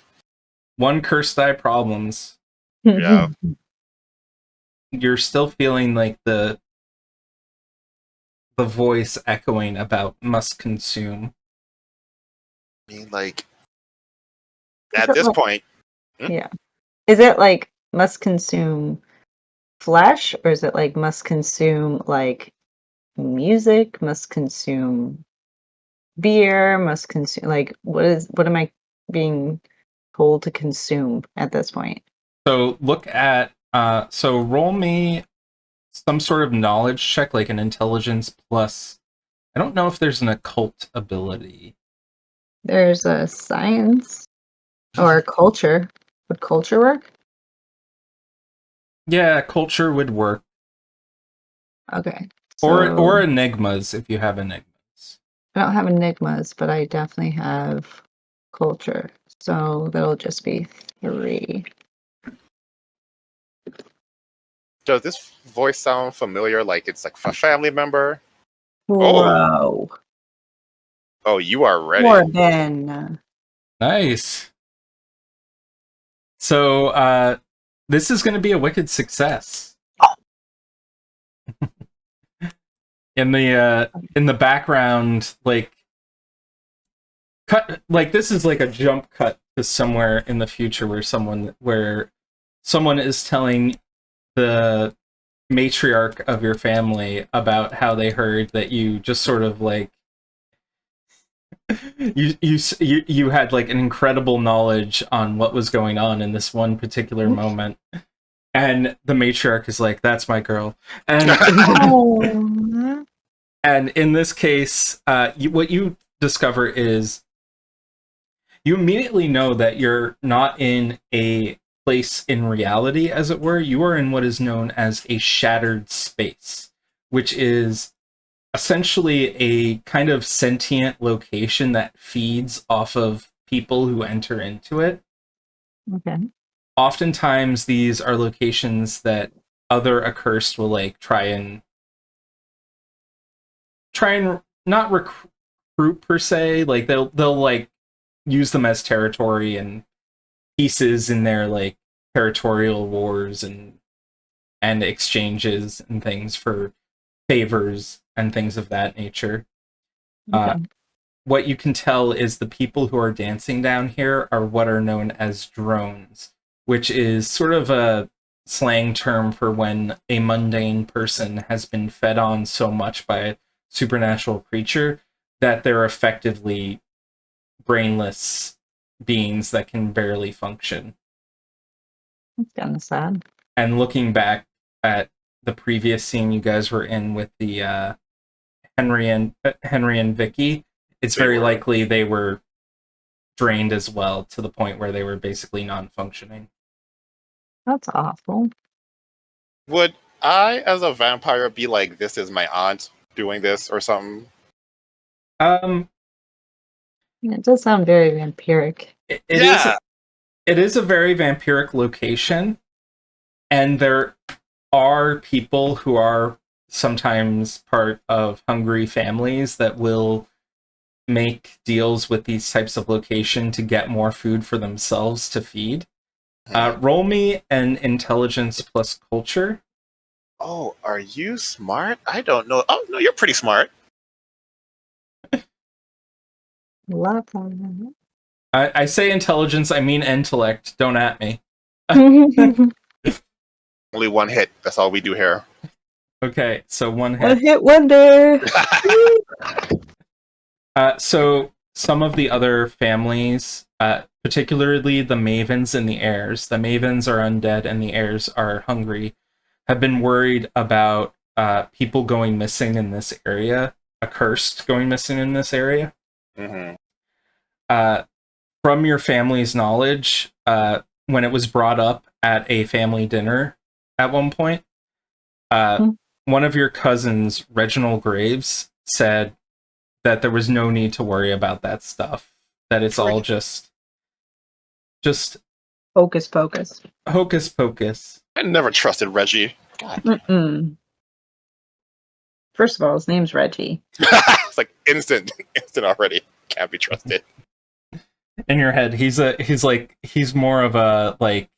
One curse die problems. Yeah. You're still feeling like the voice echoing about must consume. I mean, like Is at it this like- point, Yeah. Is it like must consume flesh, or is it like must consume like music, must consume beer, must consume like what am I being told to consume at this point? So look at so roll me some sort of knowledge check, like an intelligence plus. I don't know if there's an occult ability. There's a science or culture. Would culture work? Yeah, culture would work. Okay. Or So enigmas if you have enigmas. I don't have enigmas, but I definitely have culture. So that'll just be 3. does this voice sound familiar? Like it's like a family member? Whoa. Oh, you are ready. More than Nice. So this is going to be a wicked success. In the background, like cut, like this is like a jump cut to somewhere in the future where someone is telling the matriarch of your family about how they heard that you just sort of like you had like an incredible knowledge on what was going on in this one particular moment, and the matriarch is like, "That's my girl," and oh. and in this case, what you discover is you immediately know that you're not in a place in reality, as it were. You are in what is known as a shattered space, which is essentially a kind of sentient location that feeds off of people who enter into it. Okay. Oftentimes, these are locations that other accursed will like try and not recruit per se. Like they'll like use them as territory and pieces in their like territorial wars and exchanges and things for favors and things of that nature. Okay. What you can tell is the people who are dancing down here are what are known as drones, which is sort of a slang term for when a mundane person has been fed on so much by a supernatural creature that they're effectively brainless beings that can barely function. That's kind of sad. And looking back at the previous scene you guys were in with the Henry and Vicky, it's very likely they were drained as well to the point where they were basically non-functioning. That's awful. Would I, as a vampire, be like, "This is my aunt doing this" or something? It does sound very vampiric. It Yeah. is a very vampiric location, and there are people who are sometimes part of hungry families that will make deals with these types of location to get more food for themselves to feed. Roll me an intelligence plus culture. Oh, are you smart? I don't know. Oh, no, you're pretty smart. Love that. I say intelligence, I mean intellect. Don't at me. Only one hit. That's all we do here. Okay, so one One hit. hit wonder. So some of the other families, particularly the Mavens and the Heirs, the Mavens are undead and the Heirs are hungry, have been worried about people going missing in this area, accursed going missing in this area. Mm-hmm. From your family's knowledge, when it was brought up at a family dinner at one point, one of your cousins, Reginald Graves, said that there was no need to worry about that stuff. That it's all just Focus, focus. hocus pocus. I never trusted Reggie. God. Mm-mm. First of all, his name's Reggie. It's like instant already. Can't be trusted. In your head, he's more of a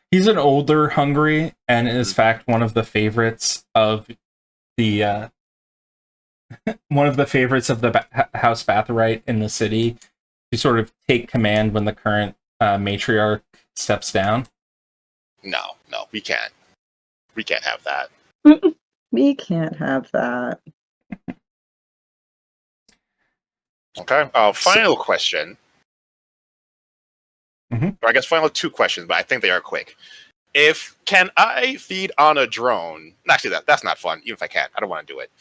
he's an older hungry and is in fact one of the favorites of the House Batherite in the city to sort of take command when the current matriarch steps down. No, we can't. We can't have that. We can't have that. Okay. Final question. Mhm. Or I guess final two questions, but I think they are quick. Can I feed on a drone? Actually, that's not fun. Even if I can, I don't want to do it.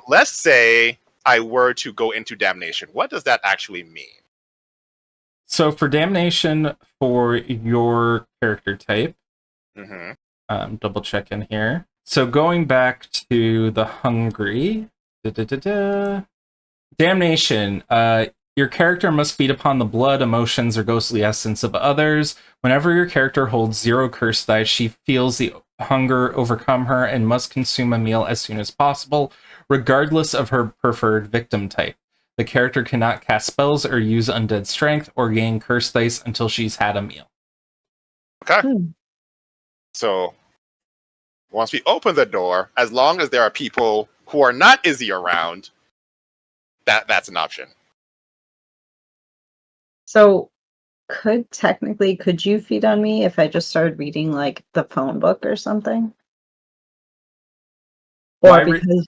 Let's say I were to go into damnation. What does that actually mean? So for damnation for your character type, double check in here. So going back to the hungry, damnation. Your character must feed upon the blood, emotions, or ghostly essence of others. Whenever your character holds 0 curse dice, she feels the hunger overcome her and must consume a meal as soon as possible, regardless of her preferred victim type. The character cannot cast spells or use undead strength or gain curse dice until she's had a meal. Okay. So once we open the door, as long as there are people who are not Izzy around, that's an option. So, could you feed on me if I just started reading like the phone book or something? Or because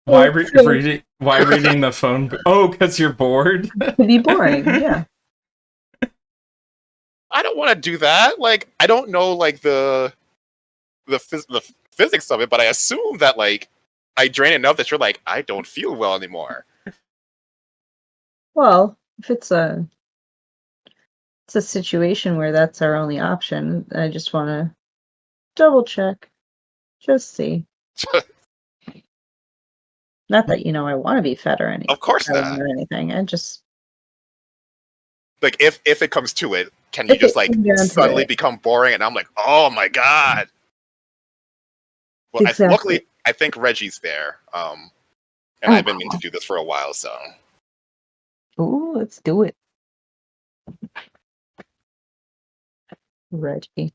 why reading the phone? Oh, because you're bored. it'd be boring. Yeah. I don't want to do that. Like, I don't know like the physics of it, but I assume that like I drain enough that you're like, I don't feel well anymore. Well, if it's a situation where that's our only option, I just want to double check, just see. Not that I want to be fed or anything. Of course not. Or anything. I just like if it comes to it, can you just like suddenly become boring? And I'm like, oh my god. Well, exactly. Luckily, I think Reggie's there. And I've been meaning to do this for a while, so. Ooh, let's do it. Reggie.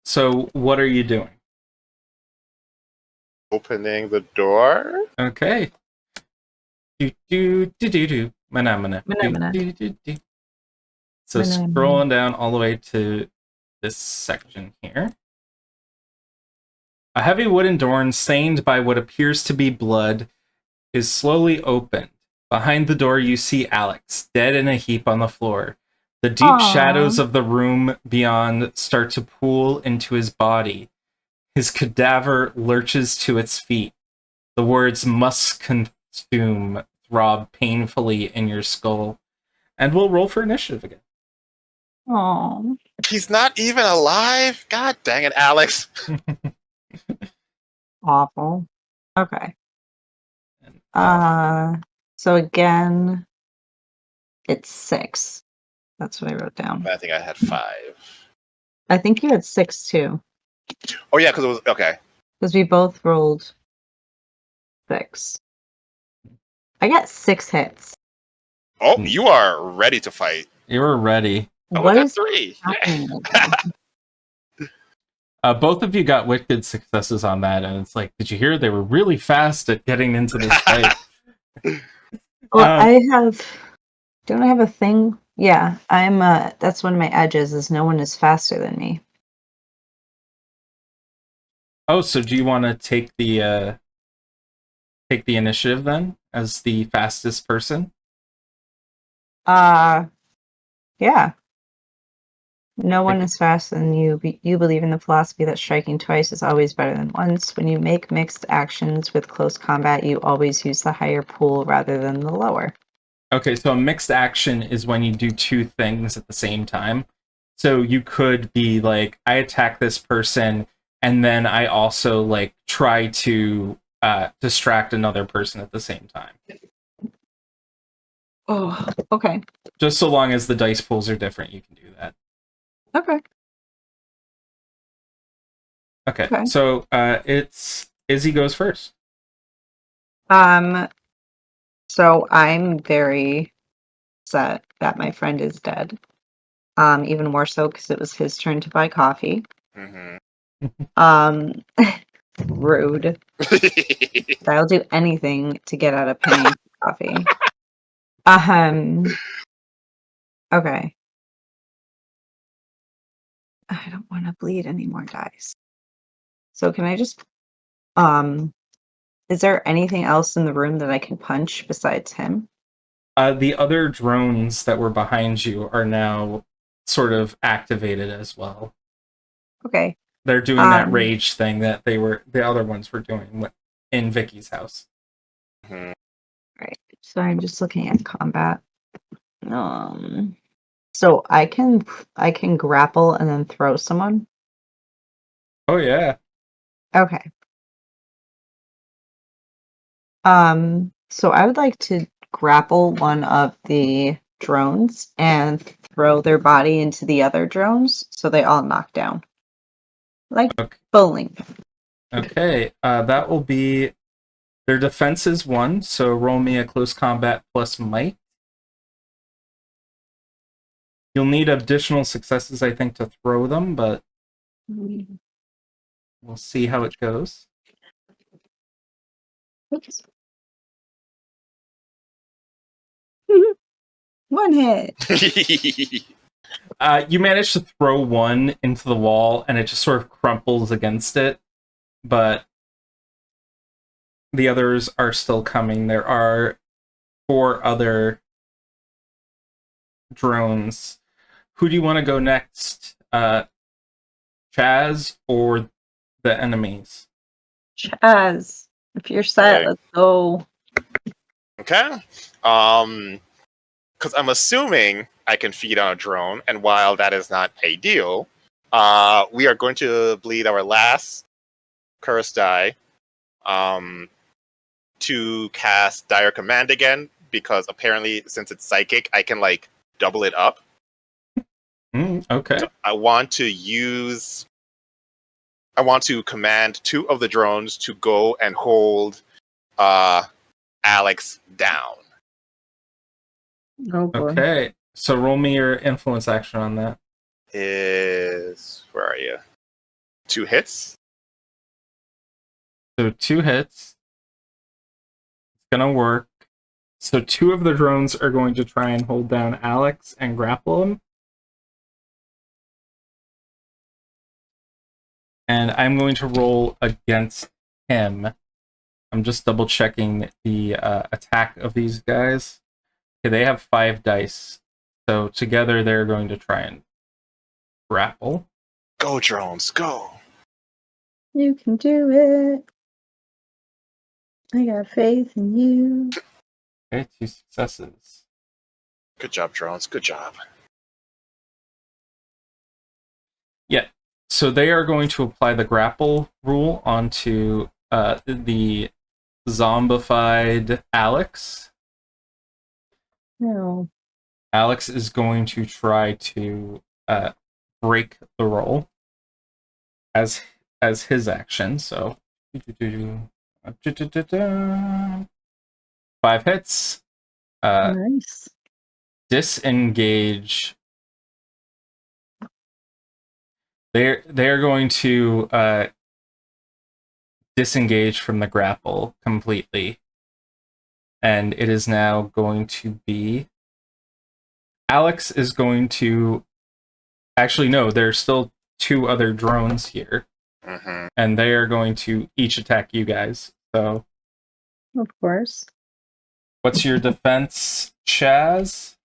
So what are you doing? Opening the door. Okay. So scrolling down all the way to this section here. A heavy wooden door stained by what appears to be blood is slowly opened. Behind the door you see Alex, dead in a heap on the floor. The deep shadows of the room beyond start to pool into his body. His cadaver lurches to its feet. The words "must consume" throb painfully in your skull. And we'll roll for initiative again. Aww. He's not even alive? God dang it, Alex. Awful. Okay. So again, it's 6. That's what I wrote down. I think I had 5. I think you had 6 too. Oh yeah, because it was okay. Because we both rolled 6. I got 6 hits. Oh, you are ready to fight. You were ready. I got 3. Both of you got wicked successes on that, and it's like, did you hear? They were really fast at getting into this fight. Well, I have. Don't I have a thing? Yeah, I'm. That's one of my edges. Is no one is faster than me. Oh, so do you want to take the initiative then as the fastest person? Yeah. No one Okay. is faster than you. You believe in the philosophy that striking twice is always better than once. When you make mixed actions with close combat, you always use the higher pool rather than the lower. Okay, so a mixed action is when you do two things at the same time. So you could be like, I attack this person, and then I also like try to distract another person at the same time. Oh, okay. Just so long as the dice pools are different, you can do that. Okay. Okay. So it's Izzy goes first. So I'm very upset that my friend is dead. Even more so because it was his turn to buy coffee. Mm-hmm. Rude. I'll do anything to get out of paying for coffee. Okay. I don't want to bleed any more dice. So can I just is there anything else in the room that I can punch besides him? The other drones that were behind you are now sort of activated as well. Okay. They're doing that rage thing that the other ones were doing in Vicky's house. Mm-hmm. Right. So I'm just looking at combat. So I can grapple and then throw someone. Oh yeah. Okay. So I would like to grapple one of the drones and throw their body into the other drones so they all knock down. Like bowling. Okay. That will be their defense is 1, so roll me a close combat plus might. You'll need additional successes, I think, to throw them, but we'll see how it goes. Oops. One hit. You manage to throw one into the wall, and it just sort of crumples against it, but the others are still coming. There are 4 other drones. Who do you want to go next? Chaz or the enemies? Chaz, if you're set, let's go. Okay. Because I'm assuming I can feed on a drone, and while that is not ideal, we are going to bleed our last curse die to cast Dire Command again, because apparently, since it's psychic, I can like double it up. Okay. So I want to command 2 of the drones to go and hold Alex down. Oh boy. Okay. So roll me your influence action on that. Where are you? 2 hits. So 2 hits. It's gonna work. So 2 of the drones are going to try and hold down Alex and grapple him. And I'm going to roll against him. I'm just double checking the attack of these guys. Okay, they have 5 dice. So together they're going to try and grapple. Go, drones, go. You can do it. I got faith in you. Okay, 2 successes. Good job, drones. Good job. Yeah. So they are going to apply the grapple rule onto the zombified Alex. No. Alex is going to try to break the roll as his action. So 5 hits. Nice. Disengage. they're going to disengage from the grapple completely, and it is now going to be Alex is going to actually no. There's still two other drones here, and they are going to each attack you guys. So, Of course. what's your defense, Chaz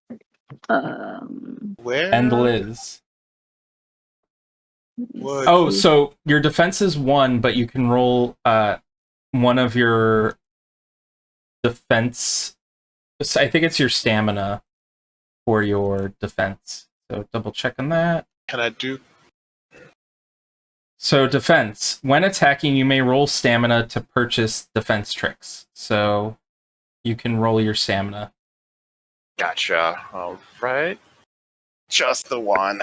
Where? and Liz? Would- Oh, so your defense is 1, but you can roll one of your defense. I think it's your stamina for your defense. So double check on that. Can I do? So defense. When attacking, you may roll stamina to purchase defense tricks. So you can roll your stamina. Gotcha. All right. Just the one.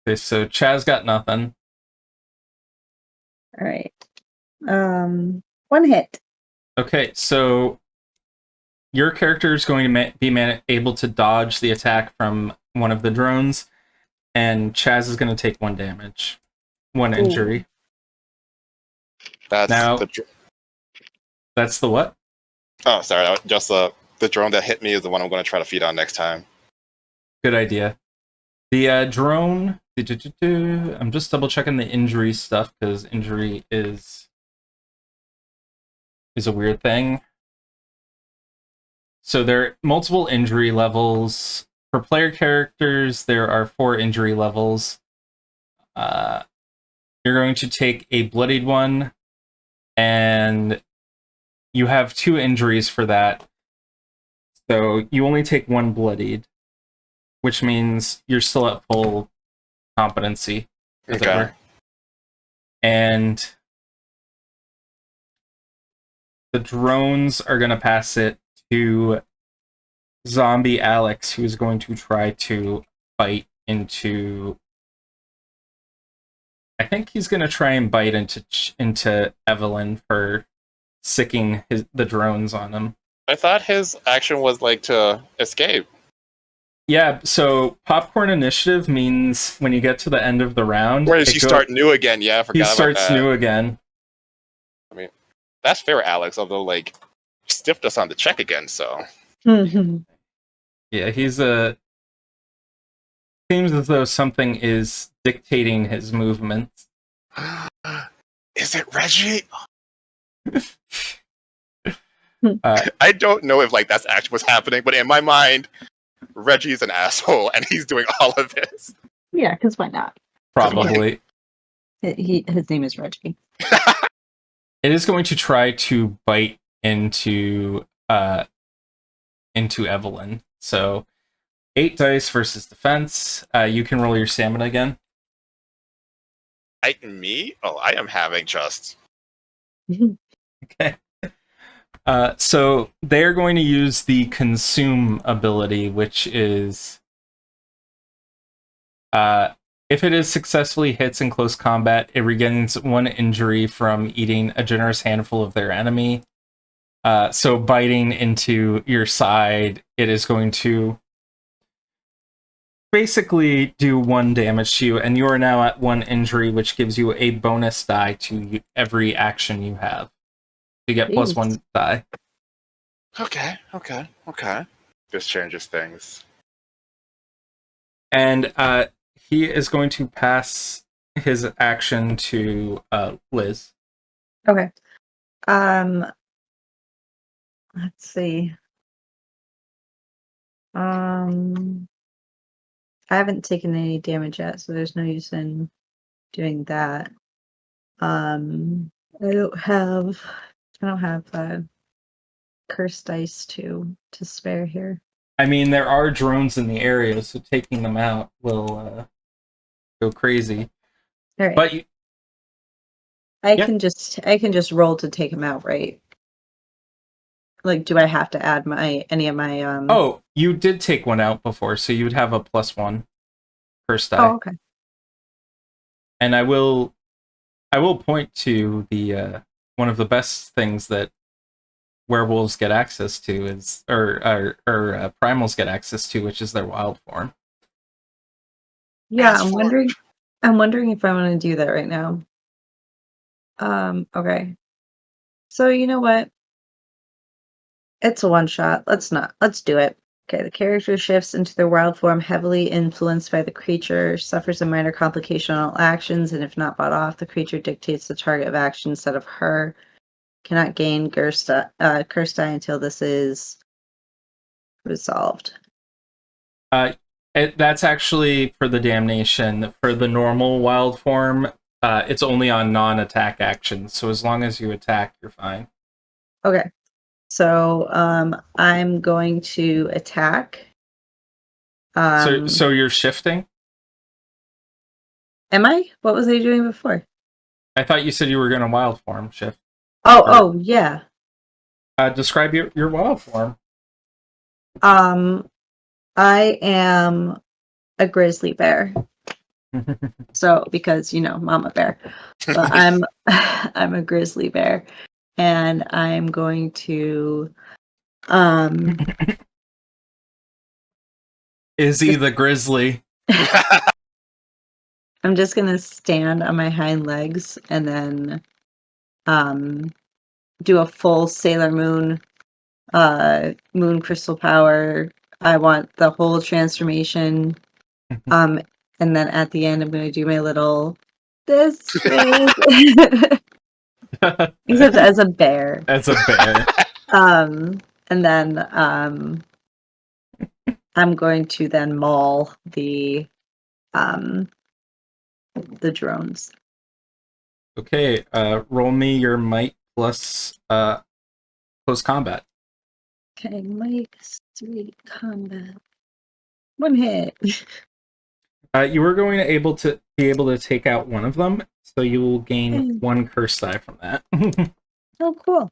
Okay, so Chaz got nothing. All right. 1 hit. Okay, so your character is going to be able to dodge the attack from one of the drones, and Chaz is going to take 1 damage. 1 injury. That's Now- the. That's the what? Oh, sorry. Just the drone that hit me is the one I'm going to try to feed on next time. Good idea. The drone... I'm just double checking the injury stuff, because injury is a weird thing. So there are multiple injury levels. For player characters, there are 4 injury levels. You're going to take a bloodied one, and you have 2 injuries for that. So you only take 1 bloodied, which means you're still at full competency, as it Okay. were. And the drones are going to pass it to Zombie Alex, who is going to try to bite into... I think he's going to try and bite into Evelyn for sicking the drones on him. I thought his action was like to escape. Yeah, so popcorn initiative means when you get to the end of the round... Whereas you start new again. Yeah, I He forgot about starts that. new again. That's fair, Alex. Although, like, stiffed us on the check again. So Yeah, he's a... Seems as though something is dictating his movements. is it Reggie? Uh, I don't know if like that's actually what's happening, but in my mind, Reggie's an asshole and he's doing all of this. Yeah, because why not? probably. His name is Reggie. It is going to try to bite into Evelyn. So 8 dice versus defense. You can roll your stamina again. Me? Oh, I am having just. Okay. So they're going to use the consume ability, which is if it is successfully hits in close combat, it regains 1 injury from eating a generous handful of their enemy. So biting into your side, it is going to basically do 1 damage to you, and you are now at 1 injury, which gives you a bonus die to every action you have. You get plus Jeez. 1 die. Okay. This changes things. And he is going to pass his action to Liz. Okay. Let's see. I haven't taken any damage yet, so there's no use in doing that. I don't have curse dice to spare here. I mean, there are drones in the area, so taking them out will go crazy. All right. But you, I yeah. can just roll to take him out, right? Like, do I have to add any of my oh, you did take 1 out before, so you would have a +1 first die. Oh, okay. And I will point to the one of the best things that werewolves get access to is, or primals get access to, which is their wild form. Yeah, As I'm for- wondering I'm wondering if I want to do that right now. Okay. So you know what? It's a one shot. Let's not. Let's do it. Okay, the character shifts into their wild form, heavily influenced by the creature, suffers a minor complication on all actions, and if not bought off, the creature dictates the target of action instead of her. Cannot gain curse die until this is resolved. That's actually for the damnation. For the normal wild form, it's only on non-attack actions. So as long as you attack, you're fine. Okay. So I'm going to attack. So you're shifting? Am I? What was I doing before? I thought you said you were going to wild form shift. Oh, yeah. Describe your wild form. I am a grizzly bear. So because mama bear, but I'm a grizzly bear, and I'm going to Izzy the grizzly. I'm just gonna stand on my hind legs and then do a full Sailor Moon moon crystal power. I want the whole transformation. And then at the end I'm gonna do my little this way. Except as a bear. As a bear. And then I'm going to then maul the drones. Okay, roll me your might plus close combat. Okay, might 3 combat. 1 hit. You were going to be able to take out one of them, so you will gain 1 curse die from that. Oh, cool.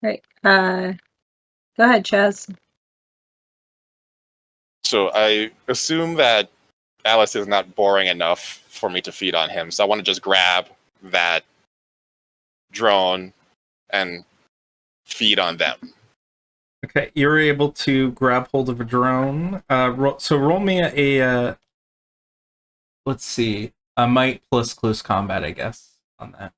Right. Go ahead, Chaz. So I assume that Alice is not boring enough for me to feed on him, so I want to just grab that drone and feed on them. Okay, you're able to grab hold of a drone. So roll me a let's see, a might plus close combat, I guess, on that.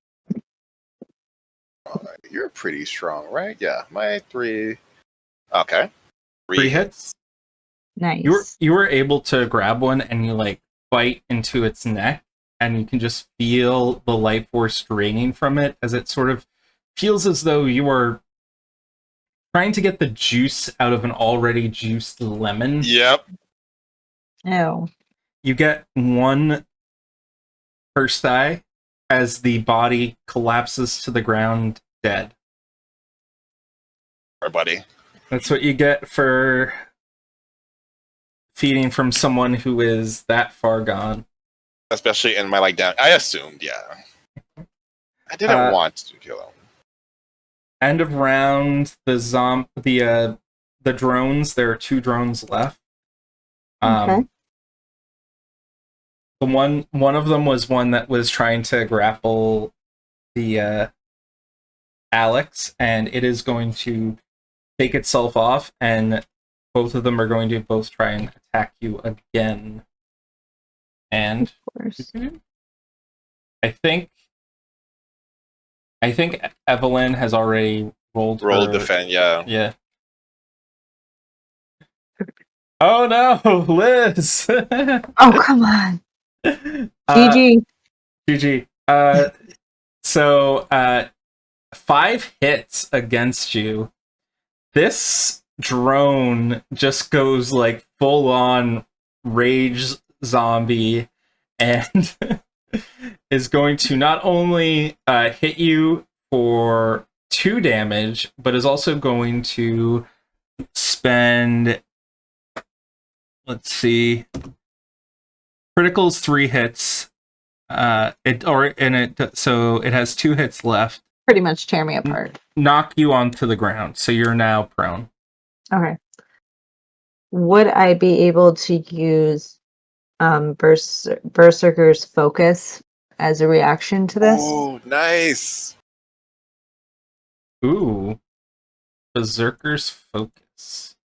You're pretty strong, right? Yeah, my 3. Okay, 3 hits. Nice. You were able to grab one and you bite into its neck, and you can just feel the life force draining from it as it sort of feels as though you are trying to get the juice out of an already juiced lemon. Yep. Oh. You get 1 curse die as the body collapses to the ground dead. All right, buddy. That's what you get for feeding from someone who is that far gone. Especially in my down. I assumed, yeah. I didn't want to kill him. End of round. The drones. There are 2 drones left. Okay. The one of them was one that was trying to grapple the Alex, and it is going to take itself off, and both of them are going to both try and attack you again. And Of course. I think Evelyn has already rolled defend, yeah. Yeah. Oh no, Liz! Oh, come on. GG. GG. So 5 hits against you. This drone just goes full on rage zombie and is going to not only hit you for 2 damage, but is also going to spend, let's see, criticals 3 hits. So it has 2 hits left. Pretty much tear me apart. Knock you onto the ground, so you're now prone. Okay. Would I be able to use Berserker's Focus as a reaction to this? Oh, nice. Ooh. Berserker's Focus.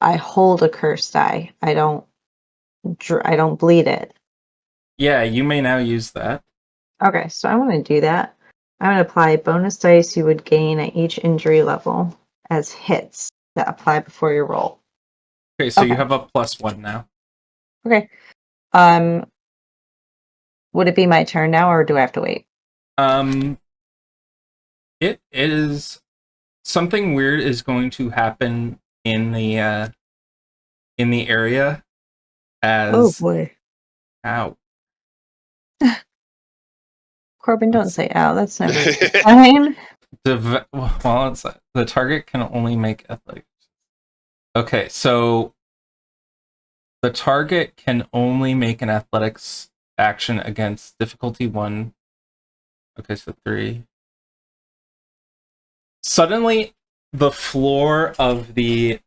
I hold a curse die. I don't bleed it. Yeah, you may now use that. Okay, so I'm going to do that. I'm going to apply bonus dice you would gain at each injury level as hits that apply before your roll. Okay, so you Okay. have a +1 now. Okay. Would it be my turn now, or do I have to wait? It is something weird is going to happen in the area as boy. ow. Corbin, don't Let's- say ow. That's never a good time. Well, it's the target can only make athletics. Okay, so the target can only make an athletics action against difficulty 1. Okay, so 3. Suddenly, the floor of the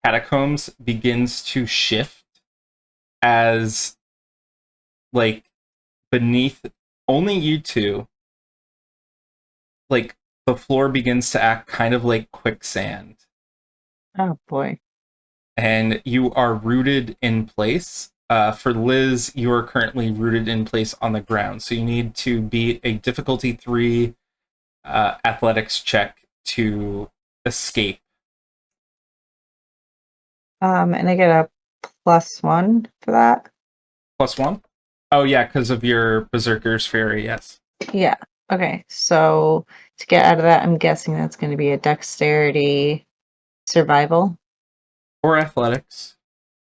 catacombs begins to shift as, like, beneath only you two, like, the floor begins to act kind of like quicksand. Oh boy. And you are rooted in place. For Liz, you are currently rooted in place on the ground. So you need to beat a difficulty 3 athletics check to escape. And I get a +1 for that. +1? Oh yeah, because of your Berserker's Fury, yes. Yeah. Okay. So to get out of that, I'm guessing that's going to be a dexterity survival Or athletics.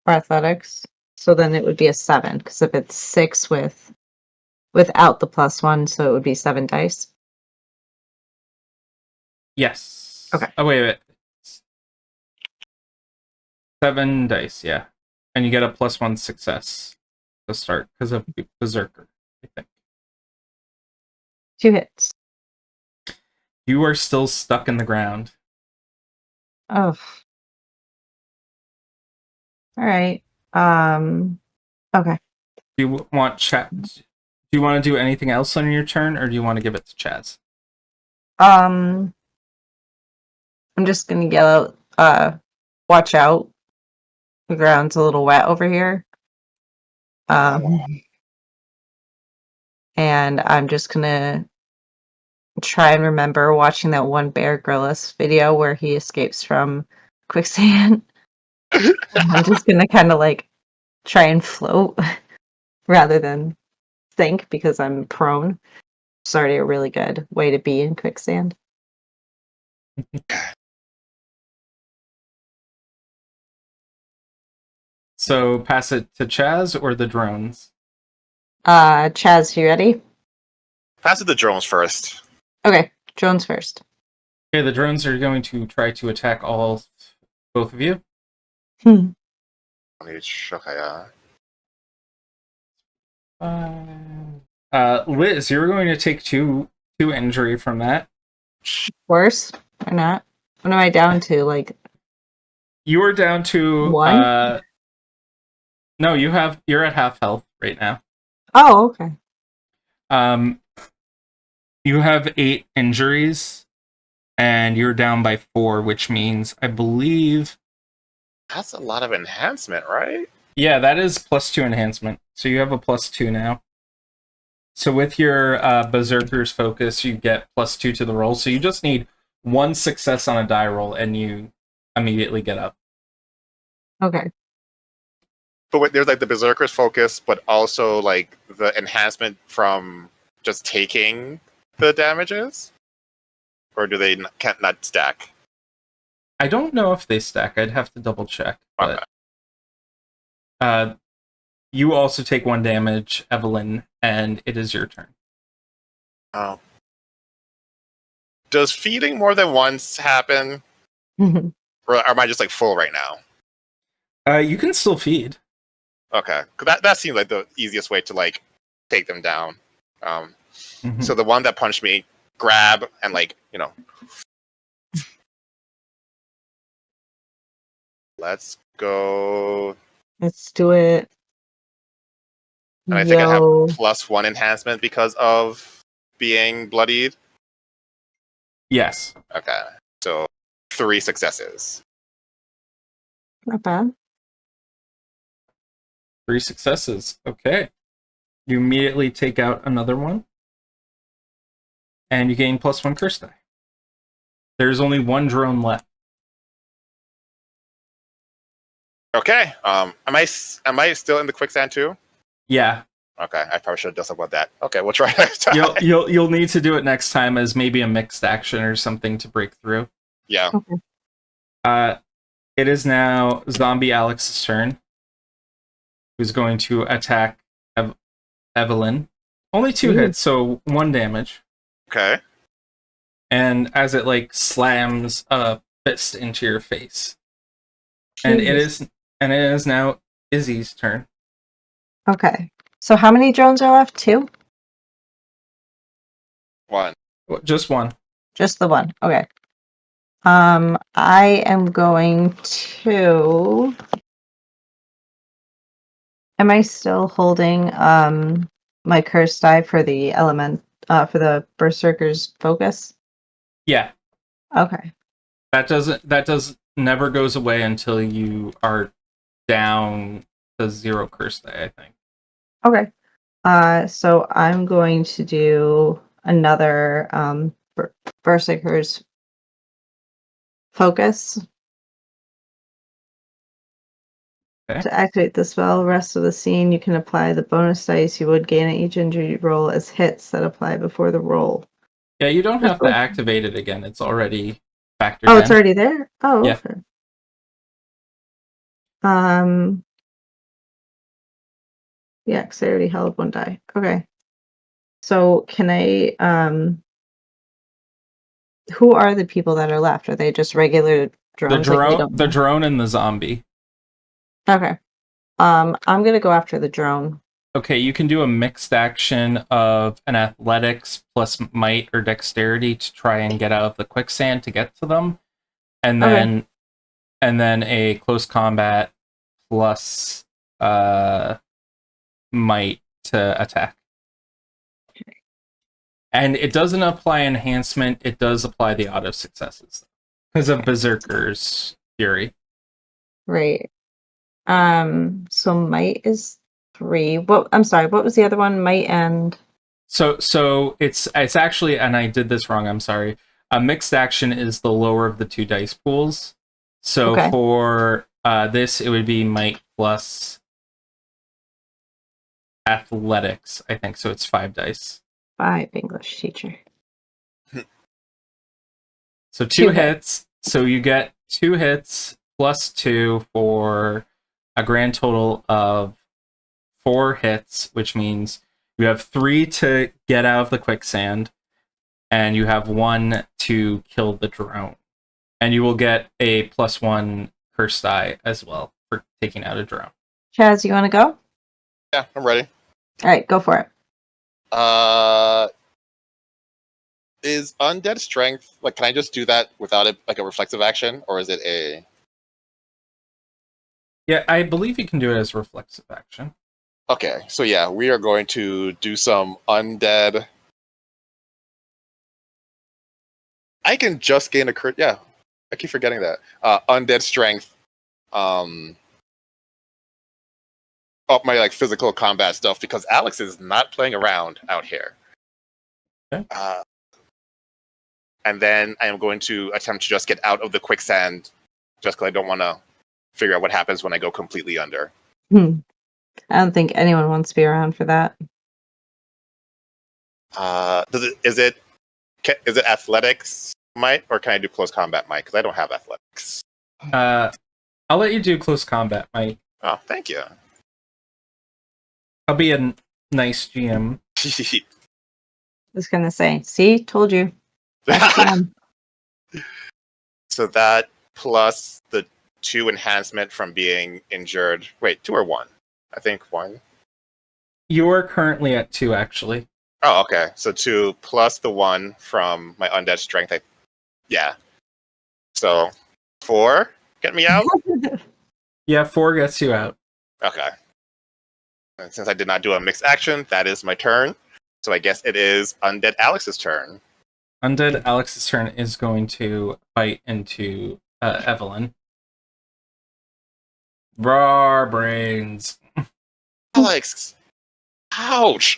or athletics. So then it would be a 7, because if it's 6 without the +1, so it would be 7 dice. Yes. Okay. Oh, wait. 7 dice, yeah. And you get a +1 success to start because of Berserker, I think. 2 hits. You are still stuck in the ground. Oh. All right. Okay. Do you want chat? Do you want to do anything else on your turn, or do you want to give it to Chaz? I'm just gonna yell out, watch out. The ground's a little wet over here. And I'm just gonna try and remember watching that one Bear Grylls video where he escapes from quicksand. I'm just gonna kind of like try and float rather than sink because I'm prone. It's already a really good way to be in quicksand. So pass it to Chaz or the drones. Chaz, you ready? Pass it the drones first. Okay, drones first. Okay, the drones are going to try to attack both of you. Liz, you're going to take two injury from that. Worse or not? What am I down to? Like You are down to 1? No, you're at half health right now. Oh, okay. You have 8 injuries, and you're down by 4, which means I believe That's a lot of enhancement, right? yeah, that is +2 enhancement. So you have a +2 now. So with your Berserker's Focus, you get +2 to the roll. So you just need 1 success on a die roll, and you immediately get up. Okay. But wait, there's like the Berserker's Focus, but also like the enhancement from just taking the damages? Or do they can't not stack? I don't know if they stack. I'd have to double check. But you also take 1 damage, Evelyn, and it is your turn. Oh. Does feeding more than once happen? Or am I just like full right now? You can still feed. Okay. 'Cause that seems like the easiest way to like take them down. Mhm. So the one that punched me, grab and like, let's go. Let's do it. And I think I have +1 enhancement because of being bloodied. Yes. Okay. So 3 successes. Not bad. 3 successes. Okay. You immediately take out another one. And you gain +1 curse die. There's only 1 drone left. Okay. Am I still in the quicksand too? Yeah. Okay, I probably should have done something about that. Okay, we'll try next time. You'll need to do it next time as maybe a mixed action or something to break through. Yeah. Okay. It is now Zombie Alex's turn, who's going to attack Evelyn. Only 2 hits, so 1 damage. Okay. And as it like slams a fist into your face, and it is now Izzy's turn. Okay. So how many drones are left? 2? 1. Just 1. Just the 1. Okay. I am going to. Am I still holding my curse die for the element for the berserker's focus? Yeah. Okay. That never goes away until you are down to 0 curse die, I think. Okay. So I'm going to do another berserker's focus. Okay. To activate the spell, rest of the scene, you can apply the bonus dice you would gain at each injury roll as hits that apply before the roll. Yeah, you don't have to activate it again. It's already factored in. Oh, it's already there? Oh, Yeah. okay. Yeah, because I already held 1 die. Okay. So can I who are the people that are left? Are they just regular drones? The drone and the zombie. Okay. I'm gonna go after the drone. Okay, you can do a mixed action of an athletics plus might or dexterity to try and get out of the quicksand to get to them, and then a close combat plus might to attack. And it doesn't apply enhancement; it does apply the auto successes because of Berserker's Fury. Right. So might is 3. I'm sorry, what was the other one? Might and So it's actually, and I did this wrong, I'm sorry. A mixed action is the lower of the 2 dice pools. So for this, it would be might plus athletics, I think. So it's 5 dice. 5 English teacher. So 2 hits. So you get 2 hits plus 2 for a grand total of 4 hits, which means you have 3 to get out of the quicksand, and you have 1 to kill the drone. And you will get a +1 curse die as well for taking out a drone. Chaz, you want to go? Yeah, I'm ready. All right, go for it. Is undead strength like? Can I just do that without it, like a reflexive action, or is it a? Yeah, I believe you can do it as a reflexive action. Okay, so yeah, we are going to do some undead. I can just gain a crit. Yeah, I keep forgetting that. Undead strength. Up my like physical combat stuff because Alex is not playing around out here. Okay. And then I am going to attempt to just get out of the quicksand, just because I don't want to figure out what happens when I go completely under. I don't think anyone wants to be around for that. Is it athletics might, or can I do close combat might? Because I don't have athletics. I'll let you do close combat, Mike. Oh, thank you. I'll be a nice GM. I was gonna say, see, told you. So that plus the 2 enhancement from being injured. Wait, 2 or 1? I think 1. You are currently at 2, actually. Oh, okay. So 2 plus the 1 from my undead strength. Yeah. So 4. Get me out. Yeah, 4 gets you out. Okay. And since I did not do a mixed action, that is my turn. So I guess it is Undead Alex's turn. Undead Alex's turn is going to bite into Evelyn. Raw brains. Alex! Ouch!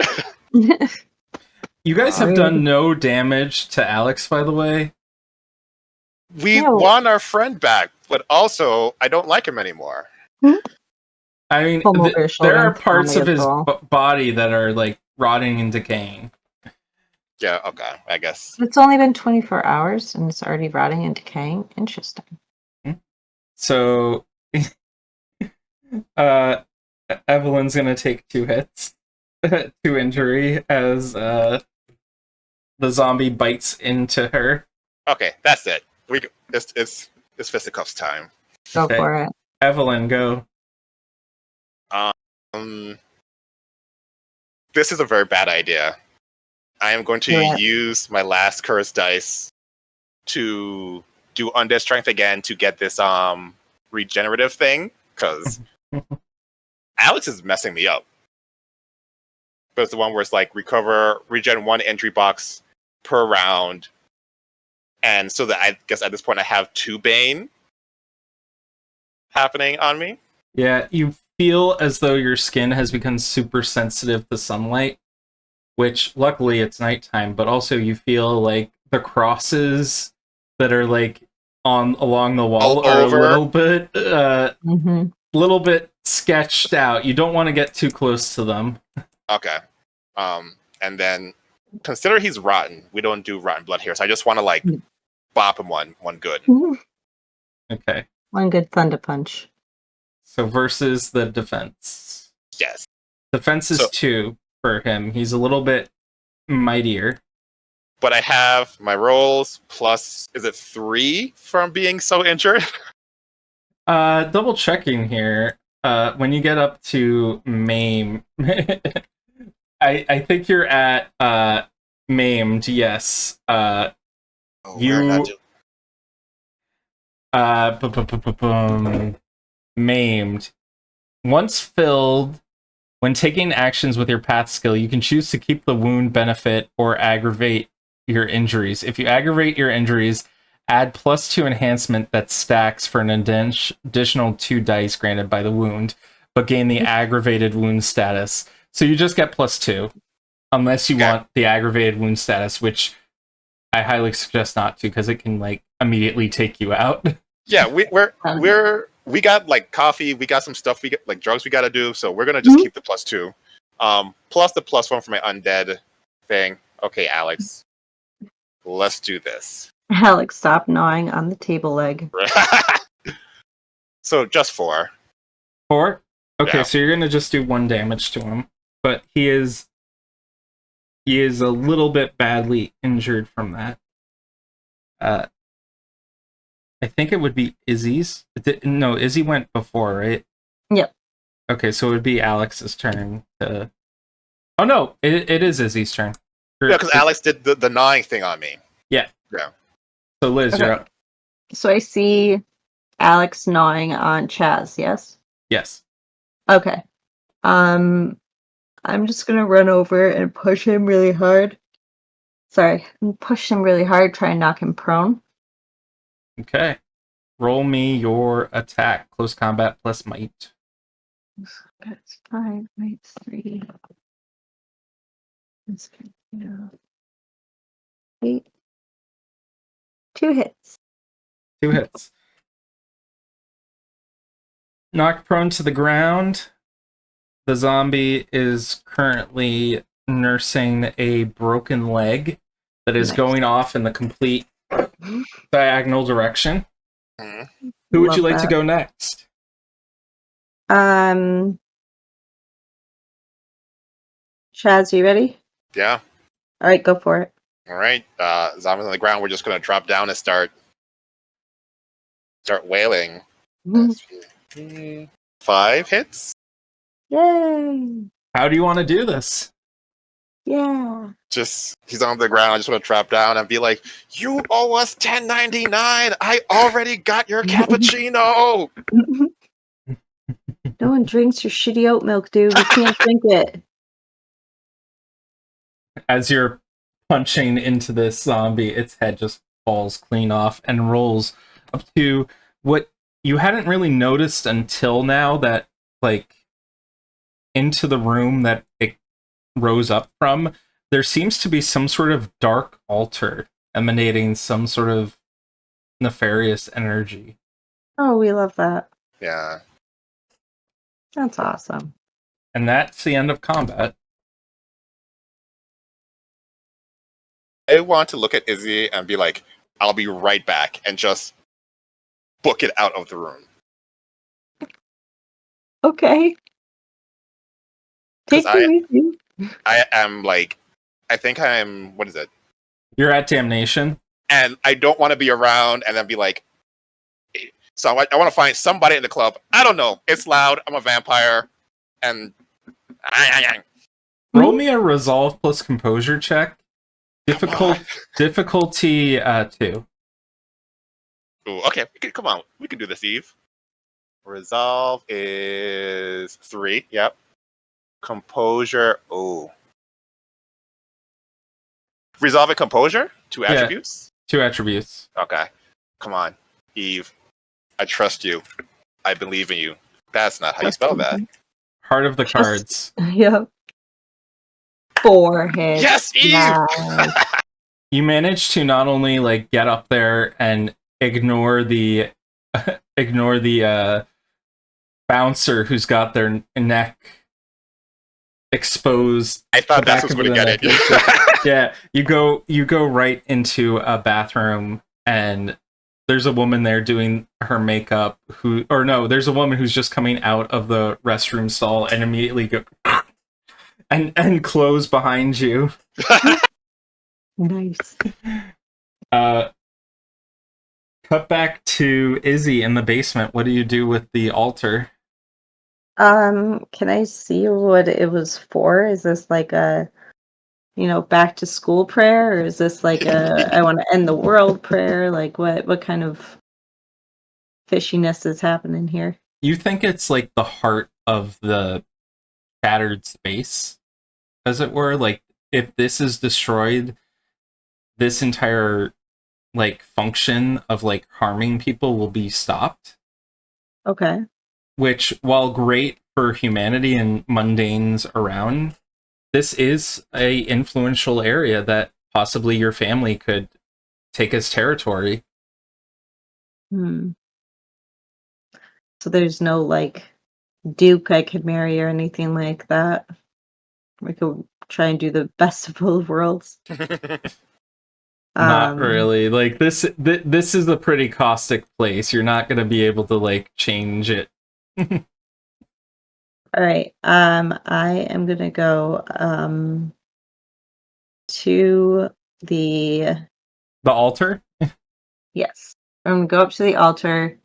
You guys have Rude. done no damage to Alex, by the way. We No. want our friend back, but also, I don't like him anymore. I mean, Pull him over your shoulder there are and throw parts me of a his ball. body that are like rotting and decaying. Yeah, okay, I guess. It's only been 24 hours and it's already rotting and decaying. Interesting. So, Evelyn's gonna take 2 hits, 2 injury as the zombie bites into her. Okay, that's it. It's fisticuffs time. Go Okay. for it. Evelyn, go. This is a very bad idea. I am going to Yeah. use my last curse dice to do undead strength again to get this regenerative thing, because Alex is messing me up. But it's the one where it's like regen 1 entry box per round. And so that I guess at this point I have 2 Bane happening on me. Yeah, you feel as though your skin has become super sensitive to sunlight, which luckily it's nighttime, but also you feel like the crosses that are like along the wall All are over. Mm-hmm. little bit sketched out. You don't want to get too close to them. Okay. And then consider he's rotten. We don't do rotten blood here, so I just want to like bop him one good. Okay. One good thunder punch. So versus the defense. Yes. Defense is So- 2 for him. He's a little bit mightier. But I have my rolls plus, is it 3 from being so injured? Double checking here. When you get up to maim, I think you're at maimed. Yes. Oh, You- we're not Maimed. Once filled, when taking actions with your path skill, you can choose to keep the wound benefit or aggravate your injuries. If you aggravate your injuries, add +2 enhancement that stacks for an additional 2 dice granted by the wound, but gain the aggravated wound status. So you just get +2, unless you Okay. want the aggravated wound status, which I highly suggest not to, because it can like immediately take you out. Yeah, we got like coffee, we got some stuff, we get like drugs we got to do, so we're gonna just keep the +2, plus the +1 for my undead thing. Okay, Alex, let's do this. Alex, stop gnawing on the table leg. So just 4. 4? Okay, Yeah. so you're gonna just do 1 damage to him, but he is a little bit badly injured from that. I think it would be Izzy's. No, Izzy went before, right? Yep. Okay, so it would be Alex's turn to. Oh no, it is Izzy's turn. Yeah, because Alex did the gnawing thing on me. So Liz, Okay. you're up. So I see Alex gnawing on Chaz, yes? Yes. Okay. I'm just gonna run over and push him really hard. Sorry, push him really hard, try and knock him prone. Okay. Roll me your attack. Close combat plus might. That's 5, might 3. That's 8. 2 hits. 2 hits. Knocked prone to the ground. The zombie is currently nursing a broken leg that is Nice. going off in the complete diagonal direction. Mhm. Who would you Love like to that. go next? Chaz, you ready? Yeah. All right, go for it. All right. Zombies on the ground. We're just gonna drop down and start wailing. 5 hits. Yay! How do you want to do this? Yeah. Just he's on the ground. I just want to drop down and be like, "You owe us $10.99. I already got your cappuccino." No one drinks your shitty oat milk, dude. We can't drink it. As you're punching into this zombie, its head just falls clean off and rolls up to what you hadn't really noticed until now, that like into the room that it rose up from, there seems to be some sort of dark altar emanating some sort of nefarious energy. Oh, we love that. Yeah. That's awesome. And that's the end of combat. I want to look at Izzy and be like, I'll be right back, and just book it out of the room. Okay. 'Cause Take me with you. I am like, I think I'm, what is it? You're at damnation. And I don't want to be around and then be like, so I want to find somebody in the club. I don't know. It's loud. I'm a vampire. And Roll me a resolve plus composure check. Difficulty 2. Ooh, okay, come on. We can do this, Eve. Resolve is 3. Yep. Composure. Oh. Resolve and composure? 2 attributes? 2 attributes. Okay. Come on, Eve. I trust you. I believe in you. That's not how you spell that. Heart of the cards. Yep. Forehead. Yes, Eve! Yes. You manage to not only like get up there and ignore the bouncer who's got their neck exposed. I thought that's what's going to get it. Yeah, you go right into a bathroom, and there's a woman there doing her makeup there's a woman who's just coming out of the restroom stall and immediately go and close behind you. Nice. Cut back to Izzy in the basement. What do you do with the altar? Can I see what it was for? Is this like a, back to school prayer, or is this like a I want to end the world prayer? Like what kind of fishiness is happening here? You think it's like the heart of the shattered space, as it were. Like if this is destroyed, this entire like function of like harming people will be stopped. Okay. Which, while great for humanity and mundanes around, this is a influential area that possibly your family could take as territory. So there's no like duke I could marry or anything like that. We could try and do the best of both worlds. Not really. Like this is a pretty caustic place. You're not going to be able to like change it. All right. I am gonna go to the altar. Yes, I'm gonna go up to the altar,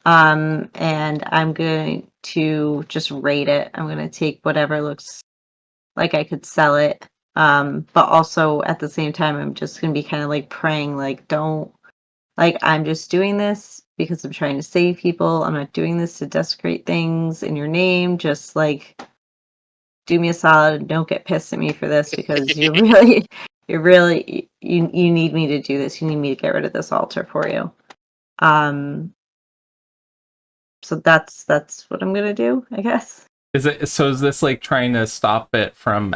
and I'm going to just rate it. I'm gonna take whatever looks like I could sell it, but also at the same time, I'm just gonna be kind of like praying, like don't, like I'm just doing this because I'm trying to save people. I'm not doing this to desecrate things in your name. Just like do me a solid and don't get pissed at me for this, because you need me to do this. You need me to get rid of this altar for you. So that's what I'm gonna do, I guess. Is this like trying to stop it from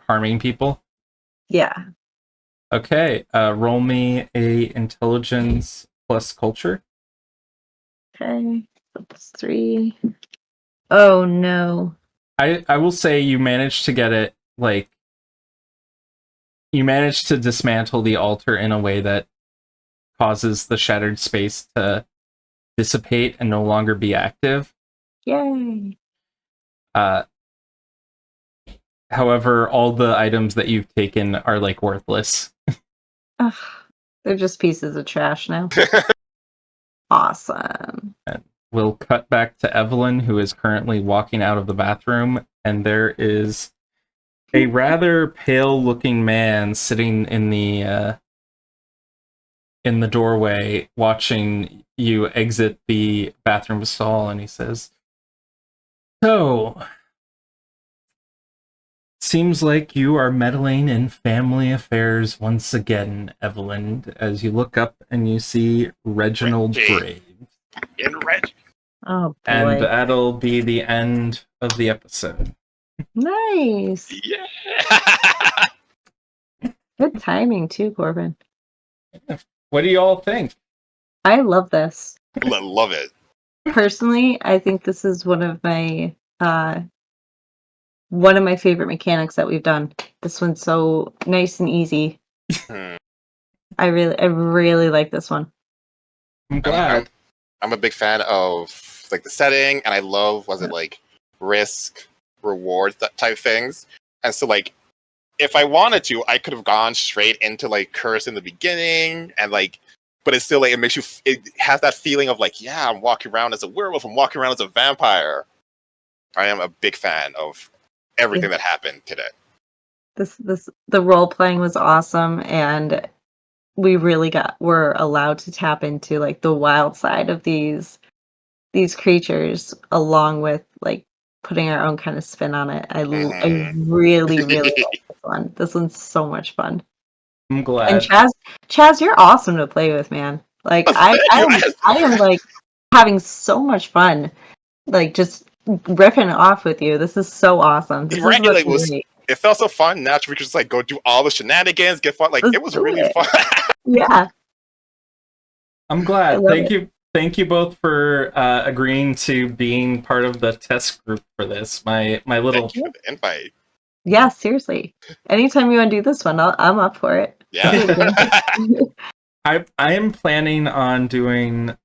harming people? Yeah. Okay, roll me a intelligence plus culture. Okay. That's 3. Oh no. I will say you managed to get it, like, you managed to dismantle the altar in a way that causes the shattered space to dissipate and no longer be active. Yay. However, all the items that you've taken are like worthless. Ugh, they're just pieces of trash now. Awesome. And we'll cut back to Evelyn, who is currently walking out of the bathroom, and there is a rather pale-looking man sitting in the doorway, watching you exit the bathroom stall, and he says, So seems like you are meddling in family affairs once again, Evelyn, as you look up and you see Reginald Reggie. Graves. In red. Oh And boy. that'll be the end of the episode. Nice. Yeah. Good timing too, Corbin. What do you all think? I love this. Love it. Personally, I think this is one of my favorite mechanics that we've done. This one's so nice and easy. Hmm. I really like this one. I'm glad. I'm a big fan of like the setting, and I love like risk, reward type things. And so like, if I wanted to, I could have gone straight into like curse in the beginning, and like, but it's still like it makes you. It has that feeling of like, yeah, I'm walking around as a werewolf. I'm walking around as a vampire. I am a big fan of everything that happened today. The role playing was awesome, and we really were allowed to tap into like the wild side of these creatures, along with like putting our own kind of spin on it. I really like this one. This one's so much fun. I'm glad. And Chaz, you're awesome to play with, man. Like I am like having so much fun, like just ripping off with you. This is so awesome. This Right, is what's like, great. it felt so fun. Naturally, we could just like go do all the shenanigans, get fun. Like Let's it was do really it. fun. Yeah. I'm I glad. love Thank you. Thank you both for agreeing to being part of the test group for this. My little Thank you for the invite. Yeah, seriously. Anytime you want to do this one, I'm up for it. Yeah. I am planning on doing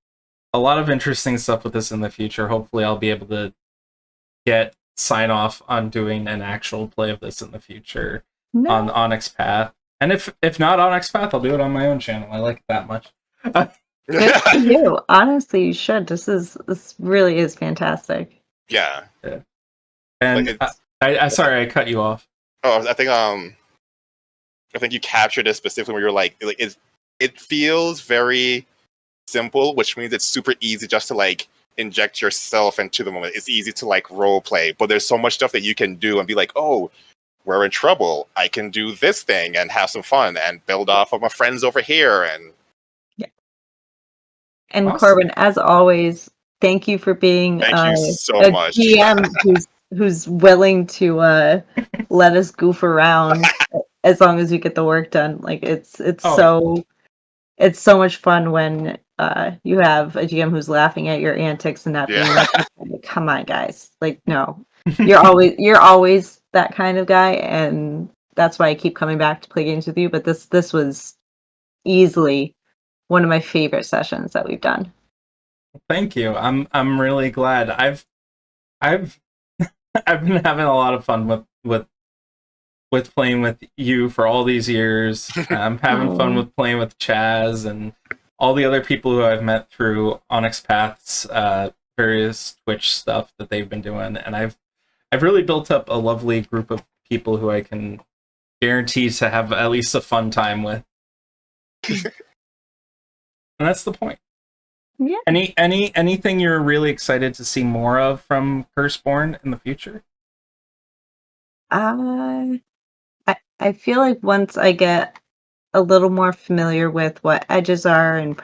a lot of interesting stuff with this in the future. Hopefully I'll be able to get sign off on doing an actual play of this in the future on Onyx Path. And if not Onyx Path, I'll do it on my own channel. I like it that much. Good for you. Honestly, you should. This really is fantastic. Yeah. And Like I sorry I cut you off. Oh, I think you captured it specifically where you're like it feels very simple, which means it's super easy just to like inject yourself into the moment. It's easy to like role play, but there's so much stuff that you can do and be like, oh, we're in trouble. I can do this thing and have some fun and build off of my friends over here. And And awesome. Corbin, as always, thank you for being thank you so a much. GM who's willing to let us goof around as long as we get the work done. Like it's so much fun when you have a GM who's laughing at your antics and not being like, come on, guys. Like, no. You're always that kind of guy, and that's why I keep coming back to play games with you. But this was easily one of my favorite sessions that we've done. Thank you. I'm really glad. I've I've been having a lot of fun with playing with you for all these years. I'm having fun with playing with Chaz and all the other people who I've met through Onyx Path's various Twitch stuff that they've been doing, and I've really built up a lovely group of people who I can guarantee to have at least a fun time with. And that's the point. Yeah. Anything you're really excited to see more of from Curseborne in the future? I feel like once I get a little more familiar with what edges are and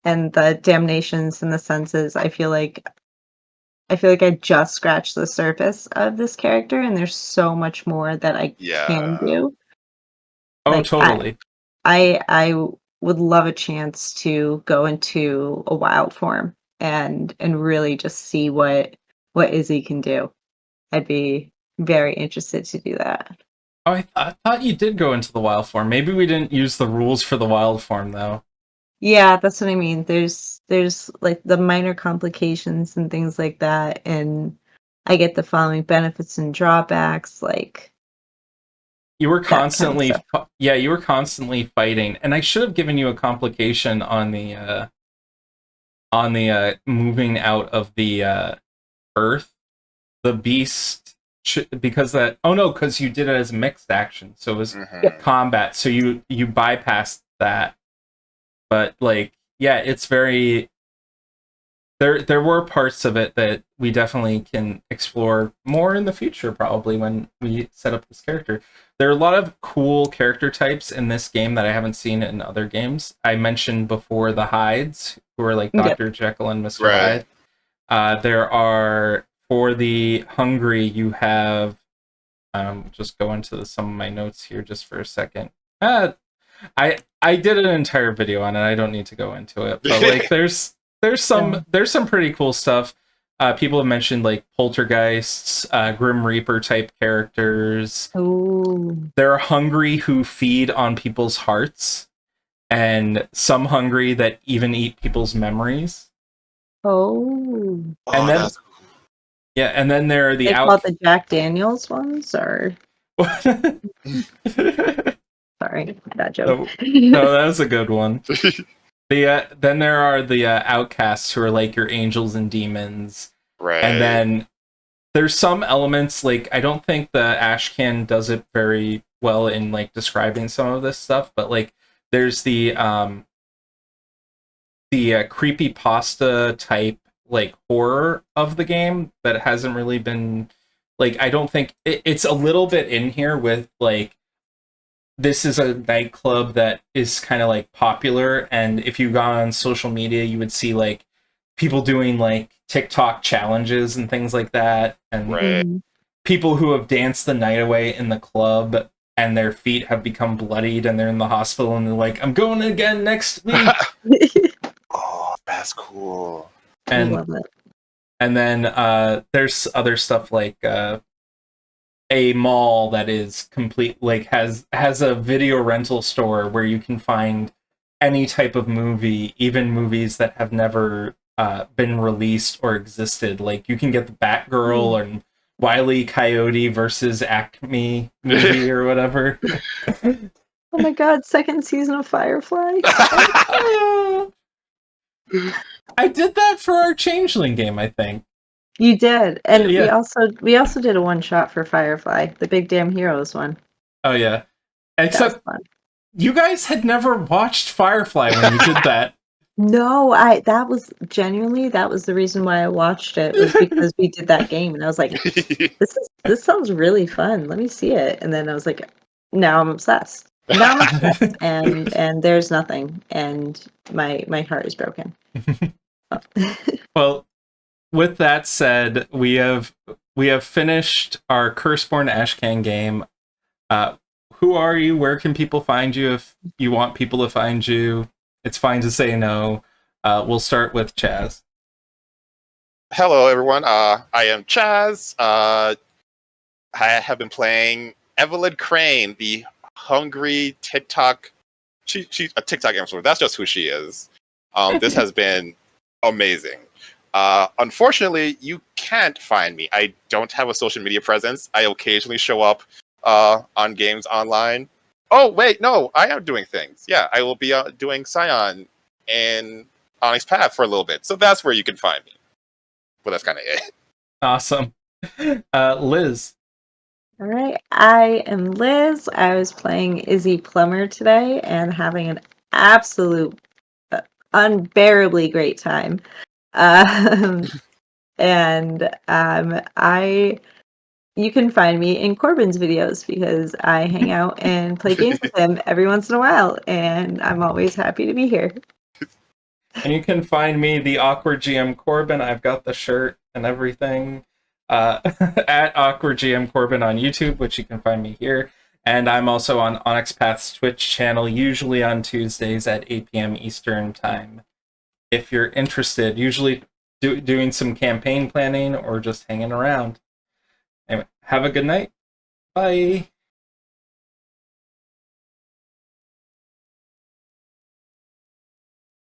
and the damnations and the senses, I feel like I just scratched the surface of this character, and there's so much more that I can do. Oh, Like, totally. I would love a chance to go into a wild form and really just see what Izzy can do. I'd be very interested to do that. Oh, I thought you did go into the wild form. Maybe we didn't use the rules for the wild form, though. Yeah, that's what I mean. There's like the minor complications and things like that, and I get the following benefits and drawbacks, like you were that kind of constantly stuff. you were constantly fighting, and I should have given you a complication on the moving out of the earth. The beast because you did it as mixed action, so it was combat, so you bypassed that. But like, yeah, it's very there were parts of it that we definitely can explore more in the future, probably when we set up this character. There are a lot of cool character types in this game that I haven't seen in other games. I mentioned before the Hydes, who are like Dr. Jekyll and Mr. Right. Hyde. There are, for the Hungry, you have, just go into some of my notes here just for a second. I did an entire video on it. I don't need to go into it, but like there's some pretty cool stuff. People have mentioned like poltergeists, Grim Reaper type characters. Ooh. There are Hungry who feed on people's hearts, and some Hungry that even eat people's memories. Oh. And then and then there are the They call it the Jack Daniels ones, or sorry, bad joke. No, that was a good one. Then there are the outcasts who are like your angels and demons. Right. And then there's some elements, like, I don't think the Ashcan does it very well in like describing some of this stuff, but like there's the creepypasta type like horror of the game that hasn't really been, like, I don't think it's a little bit in here with like, this is a nightclub that is kind of like popular, and if you got on social media you would see like people doing like TikTok challenges and things like that, and Right. people who have danced the night away in the club and their feet have become bloodied and they're in the hospital and they're like, I'm going again next week. Oh, that's cool. I love it. And then there's other stuff like a mall that is complete, like has a video rental store where you can find any type of movie, even movies that have never been released or existed. Like you can get the Batgirl and Wile E. Coyote versus Acme movie or whatever. Oh my god, second season of Firefly. I did that for our Changeling game, I think. You did, and Yeah. we also did a one shot for Firefly, the Big Damn Heroes one. Oh yeah. That was Except fun. you guys had never watched Firefly when you did that. No, that was the reason why I watched it, was because we did that game, and I was like, this sounds really fun. Let me see it. And then I was like, now I'm obsessed. Now I'm obsessed, and there's nothing, and my heart is broken. Well, with that said, we have finished our Curseborne Ashcan game. Who are you? Where can people find you if you want people to find you? It's fine to say no. We'll start with Chaz. Hello, everyone. I am Chaz. I have been playing Evelyn Crane, the hungry TikTok. She's a TikTok influencer. That's just who she is. This has been amazing. Unfortunately, you can't find me. I don't have a social media presence. I occasionally show up on games online. Oh, wait, no, I am doing things. Yeah, I will be doing Scion and Onyx Path for a little bit. So that's where you can find me. But that's kind of it. Awesome. Liz. All right, I am Liz. I was playing Izzy Plummer today and having an absolute unbearably great time. You can find me in Corbin's videos because I hang out and play games with him every once in a while, and I'm always happy to be here. And you can find me, the Awkward GM Corbin. I've got the shirt and everything at Awkward GM Corbin on YouTube, which you can find me here. And I'm also on Onyx Path's Twitch channel, usually on Tuesdays at 8 p.m. Eastern Time. If you're interested, usually doing some campaign planning or just hanging around. Anyway, have a good night. Bye.